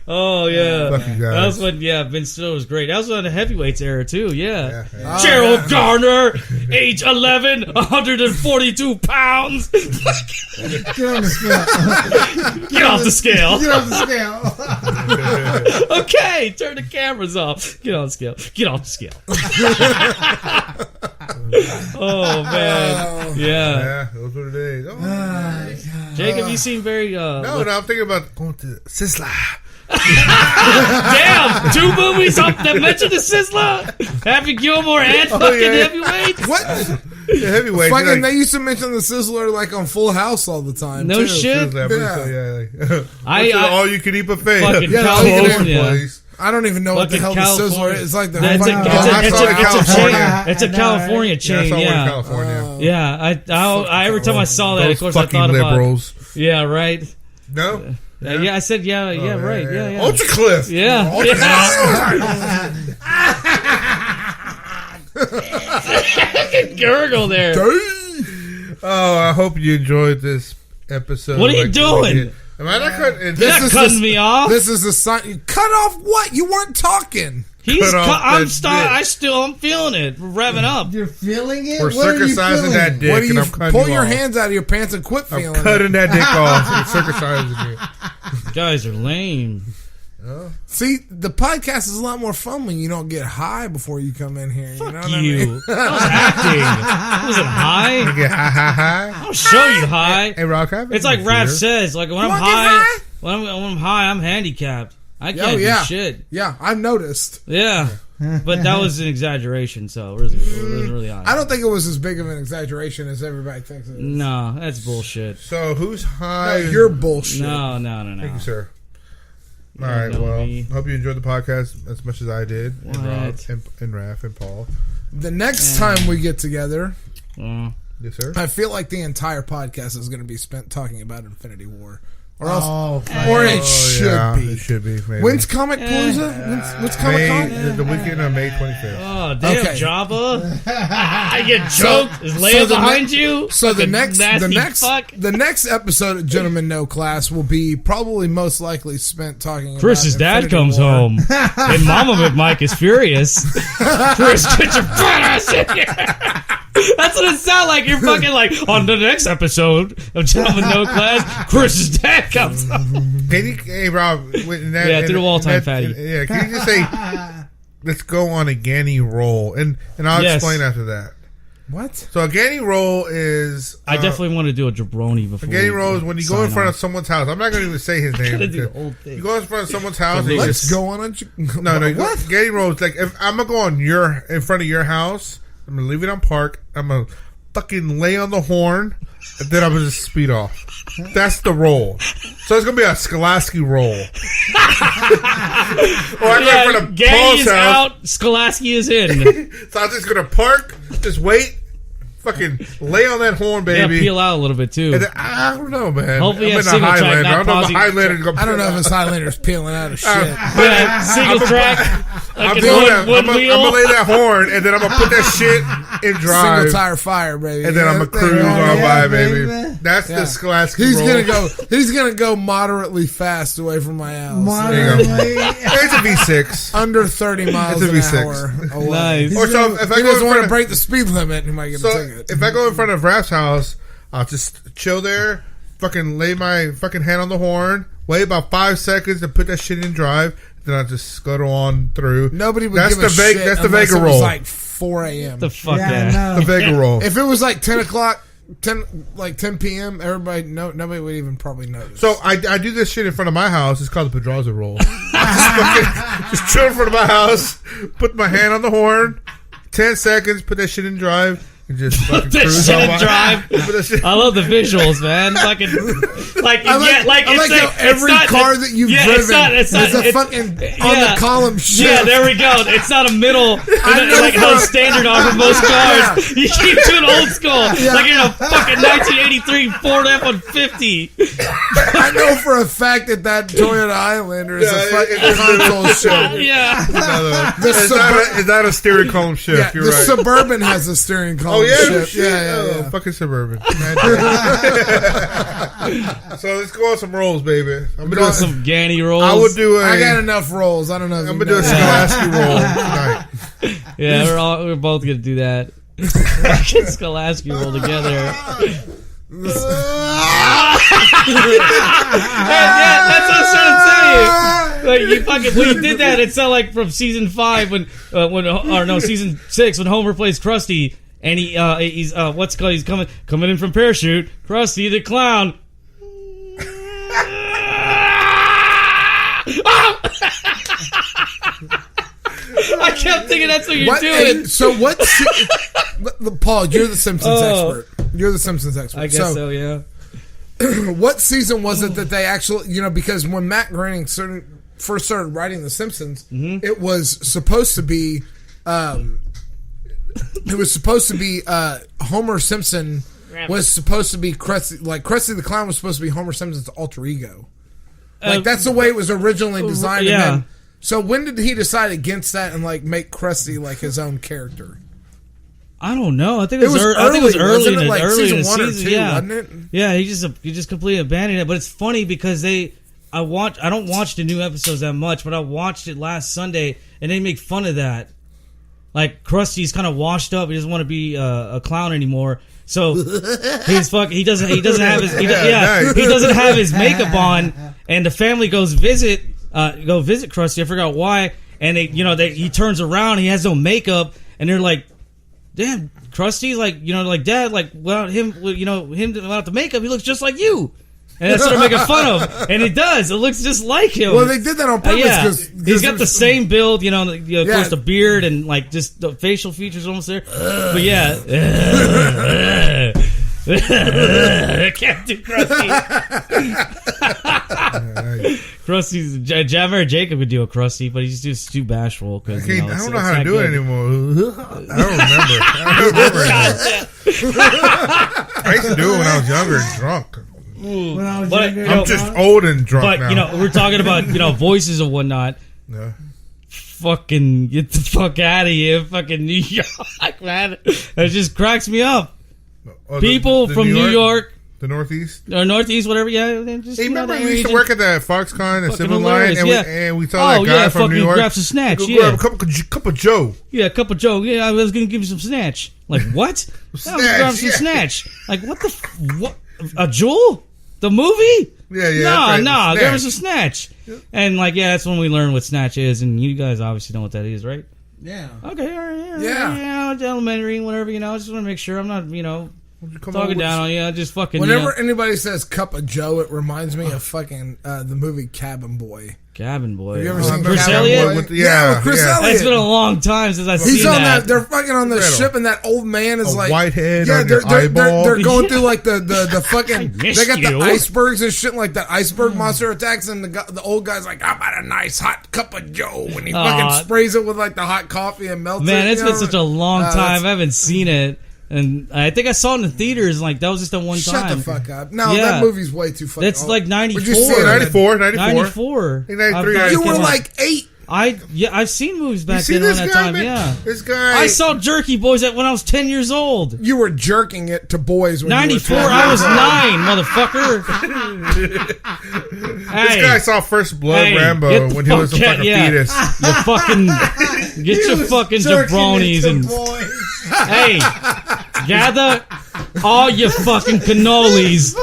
Oh yeah, Fuck you guys. that was when Ben Stiller was great. That was on the heavyweights era too. Yeah, Yeah. Gerald Garner, age 11, 142 pounds. Get on the scale. Get off the scale. Get off the scale. Okay, turn the cameras off. Get on the scale. Get off the scale. Oh man, yeah. Yeah, those were the days. Oh, Jake, have you seen very? no, I'm thinking about going to Sizzler. Damn, 2 movies that mention the Sizzler, Happy Gilmore and fucking yeah. Heavyweights. What? The heavyweight. Fucking, like, they used to mention the Sizzler like on Full House all the time. No too. shit. Sizzler, like, I all you can eat buffet. fucking Yeah, California. Place. I don't even know what the Fucking hell the Sizzler California. is. It's like the It's a, fucking- it's a, I it's saw a, it in it's a California. chain. It's a California Yeah, I chain. saw one in Yeah, California. yeah. I every time I saw that, Those of course, I fucking thought about. liberals. Yeah, right. No? Yeah, I said yeah, right. Yeah. Ultra Cliff. Yeah. Gurgle there. Oh, I hope you enjoyed this episode. What are you we doing? did. Am I not cutting? You're This not is cutting the- me off. This is the sign. You cut off what? You weren't talking. He's. cut off I'm. that I'm feeling it. We're revving up. You're feeling it? We're What are you circumcising feeling? that dick, What do and you I'm cutting pull you your off. hands out of your pants and quit I'm feeling it. cutting that dick off and circumcising you. You guys are lame. See, the podcast is a lot more fun when you don't get high before you come in here. Fuck you. Know what you. I mean? That was acting. That wasn't high. You get high. I'll show you high. Hey, Rock, have It's like Raph says. Like when I'm wanna get high, high? when I'm high, I'm handicapped. I can't yeah. do shit. Yeah, I've noticed. Yeah, but that was an exaggeration. So it wasn't really high. I don't think it was as big of an exaggeration as everybody thinks it is. No, that's bullshit. So who's No, high? you're bullshit. No. Thank you, sir. All You right. know Well, me. hope you enjoyed the podcast as much as I did, and What? Rob, and Raph, and Paul. The next time we get together, Yes, sir. I feel like the entire podcast is going to be spent talking about Infinity War. Or else, Oh, fuck. or it Oh, should yeah, be. It should be. Maybe. When's Comic Palooza? When's Comic Con? The weekend of May 25th. Oh damn, Okay. Jabba! I get choked. Is Leia the behind ne- you? So the Fucking nasty fuck. next episode of Gentlemen No Class will be probably most likely spent talking Chris's about dad Infinity comes War. home, and Mama McMike is furious. Chris, get your fat ass in here! That's what it sounds like. You're fucking like, on the next episode of Gentlemen No Class, Chris's dad comes up. Can you, hey Rob? Through the wall time, fatty. Yeah, can you just say, let's go on a Ganny roll, and I'll explain after that. What? So a Ganny roll is. I definitely want to do a jabroni before. A Ganny roll is when you go in front of someone's house. I'm not going to even say his name. do the whole thing. You go in front of someone's house. And Let's go on a. No. What? Ganny roll is like if I'm gonna go in front of your house. I'm gonna leave it on park. I'm gonna fucking lay on the horn, and then I'm gonna just speed off. That's the roll. So it's gonna be a Skolasky roll. Or I go in front of Ganny Paul's is house. out, Skolasky is in. So I'm just gonna park, just wait, fucking lay on that horn, Yeah, baby. peel out a little bit too. And then, I don't know, man. Hopefully I'm it's in the single track, Highlander. not I don't know if pausing. the Highlander's gonna I don't know peel if this Highlander's peeling out of shit. Yeah, single track. I'm Like gonna wheel. lay that horn, and then I'm gonna put that shit in drive. Single tire fire, baby. And then I'm gonna Yeah, cruise yeah, on by, baby. baby. That's Yeah. the Skolasky He's roll. gonna go moderately fast away from my house. There you go. Moderately. It's a V6. Under 30 miles It's a an V6. hour away. Nice. Or so if I He go doesn't in want front to of, break the speed limit, he might get a so ticket. if I go in front of Raph's house, I'll just chill there, fucking lay my fucking hand on the horn, wait about 5 seconds to put that shit in drive, then I'll just scuttle on through. Nobody would That's give a the shit That's the unless Vega it was roll. like 4 a.m. The fuck Yeah, yeah. I know. The Vega roll. If it was like 10 o'clock, 10 p.m., nobody would even probably notice. So I do this shit in front of my house. It's called the Pedraza roll. just chill in front of my house, put my hand on the horn, 10 seconds, put that shit in drive, and just fucking that cruise shit on in by. drive. Put that shit- I love the visuals, man. Fucking, like I like it's how every car that you've driven it's not, is a fucking on the column shift. Yeah, there we go. It's not a middle, know like how standard are for most cars. Yeah. You keep doing old school, like you're in a fucking 1983 Ford F-150. I know for a fact that Toyota Highlander is a Yeah, fucking it's console shift. Yeah, It's not a steering column shift. Yeah, You're the right. Suburban has a steering column Oh yeah, shift. shit. Yeah. Fucking Suburban. So let's go on some rolls, baby. I'm gonna do some Ganny rolls. I would do a. I got enough rolls. I don't know. If I'm you gonna do a know. Skolasky roll tonight. Yeah, we're both gonna do that. Fucking Skolasky roll together. Yeah, that's what I was trying to say. Like you fucking when you did that, it sounded like from season 5 season 6 when Homer plays Krusty and he's what's it called? He's coming in from parachute. Krusty the clown. I kept thinking that's what you're doing. So what? Paul, you're the Simpsons expert. You're the Simpsons expert. I guess so, yeah. What season was it that they actually, because when Matt Groening first started writing The Simpsons, it was supposed to be, Homer Simpson was supposed to be Krusty, like Krusty the Clown was supposed to be Homer Simpson's alter ego. Like that's the way it was originally designed. Yeah. And then, so when did he decide against that and like make Krusty like his own character? I don't know. I think it was early. I think it was early Wasn't in it the like early season in the 1 or season. 2, Yeah, wasn't it? Yeah. He just completely abandoned it. But it's funny because I don't watch the new episodes that much, but I watched it last Sunday and they make fun of that. Like Krusty's kind of washed up. He doesn't want to be a clown anymore. So he doesn't have his he doesn't have his makeup on, and the family goes visit Krusty. I forgot why. And he turns around. He has no makeup, and they're like, "Damn, Krusty, like Dad, like without him without the makeup, he looks just like you." And that's what I'm making fun of, and it does. It looks just like him. Well, they did that on purpose because he's got the same build, of course, the beard and like just the facial features almost there. But yeah, I can't do Krusty. Krusty's Jammer Jacob could do a Krusty, but he's just too bashful because I don't know how to do it anymore. I don't remember. I used to do it when I was younger and drunk. When I was But, younger, I'm just old and drunk But now. we're talking about voices and whatnot. Yeah. Fucking get the fuck out of here, fucking New York, man. It just cracks me up. Oh, People the from New York, The Northeast. or Northeast, whatever. Yeah, then just Hey, remember that we used area, to work at the Foxconn, the fucking Civil Line, hilarious, and, yeah. and we saw that guy from fucking New York. grab some snatch. Go Yeah, grab a cup of Joe. yeah, a cup of Joe. Yeah, I was gonna give you some snatch. Like what? I was gonna grab some yeah. snatch. Like what the what? A Jewel? The movie? Yeah, yeah. No, that's right. there was a snatch. And like, yeah, that's when we learned what snatch is, and you guys obviously know what that is, right? Yeah. Okay, all right, Yeah. it's elementary, whatever, I just want to make sure I'm not, Come talking on, down on you. Just fucking. Whenever anybody says "cup of Joe," it reminds me of fucking the movie Cabin Boy. Cabin Boy. Have you ever Oh, seen Chris Cabin Elliott? Boy? With- with Chris yeah. Elliott. It's been a long time since I've seen He's on that. that. They're fucking on the Incredible. ship, and that old man is A like whitehead Yeah, on your eyeball. they're going Yeah. through like the fucking. missed They got the you. icebergs and shit. Like that iceberg monster attacks, and the old guy's like, "How about a nice hot cup of Joe?" And he fucking sprays it with like the hot coffee and melts it. Man, it's you been know? such a long time. that's- I haven't seen it, and I think I saw it in the theaters. Like that was just the one Shut time. the fuck up! No, Yeah. that movie's way too fucking. That's old. like Would 94. you see it? 94. 94. 93, You were 94. like 8. I've seen movies back You see then this around that guy, time. man? Yeah, This guy. I saw Jerky Boys when I was 10 years old. You were jerking it to boys when 94. you were 12 I was years old. 9, motherfucker. This guy saw First Blood Hey, Rambo get when the he was a fuck- fucking yeah. fetus. You fucking get your fucking jabronis and hey, gather all your fucking cannolis.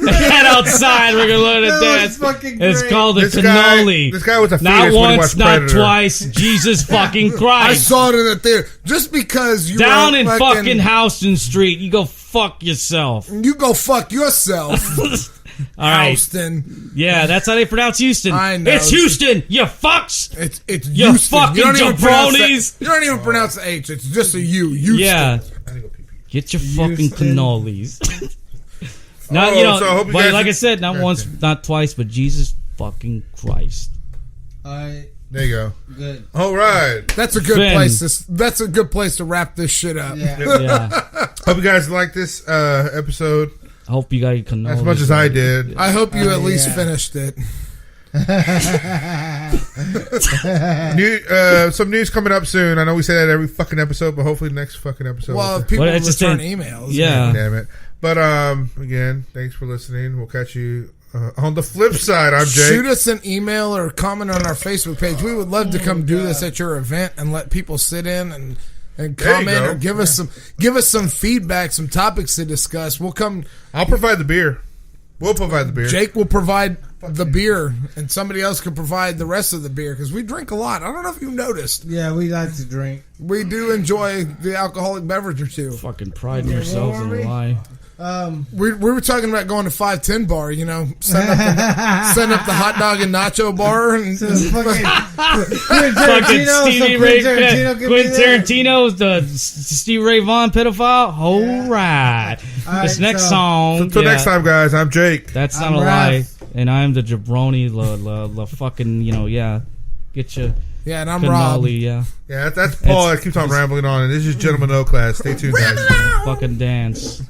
Head outside. We're gonna learn to That dance. was fucking It's great. called a This cannoli. guy was a fetus Not when he once, watched not Predator. twice. Jesus fucking I Christ! saw it in the theater. Just because you Down were in fucking Houston Street, you go fuck yourself. You go fuck yourself, All right. Houston. Yeah, that's how they pronounce Houston. I know. It's Houston. You fucks. It's You Houston. fucking don't even pronounce jabronis. You don't even pronounce the H. It's just a U. Houston. Yeah. I need to go pee pee. Get your fucking Houston. cannolis. Not, Oh, so I hope you but guys- like I said, not once, not twice, but Jesus fucking Christ. Alright, There you go. good. All right. That's a good Finn. place. That's a good place to wrap this shit up. Yeah. Yeah. Hope you guys like this episode I hope you got your cannolis. as much as I did. I hope you at least yeah. finished it. Some news coming up soon. I know we say that every fucking episode, but hopefully next fucking episode. Well, if people Well, it's just return saying- emails. Yeah. Damn it. But again, thanks for listening. We'll catch you on the flip side. I'm Jake. Shoot us an email or comment on our Facebook page. We would love to come do this at your event and let people sit in and There you comment go. or give us some feedback, some topics to discuss. We'll come. I'll provide the beer. We'll provide the beer. Jake will provide the beer, and somebody else can provide the rest of the beer because we drink a lot. I don't know if you noticed. Yeah, we like to drink. We do enjoy the alcoholic beverage or two. Fucking pride in yourselves and lie. We were talking about going to 510 bar, setting up the hot dog and nacho bar, and So fucking Quentin Fucking Tarantino, Stevie so Ray, Quentin Tarantino can be Quentin there. Tarantino's the Stevie Ray Vaughan pedophile. All right. All This right, next so- song. Until next time, guys. I'm Jake. That's not I'm a lie. Raph. And I'm the jabroni, la fucking, yeah. Get your yeah, and I'm Rob. cannoli, yeah. Yeah, that's Paul that keeps on rambling on. And this is Gentleman O Class. Stay tuned, guys. Fucking dance.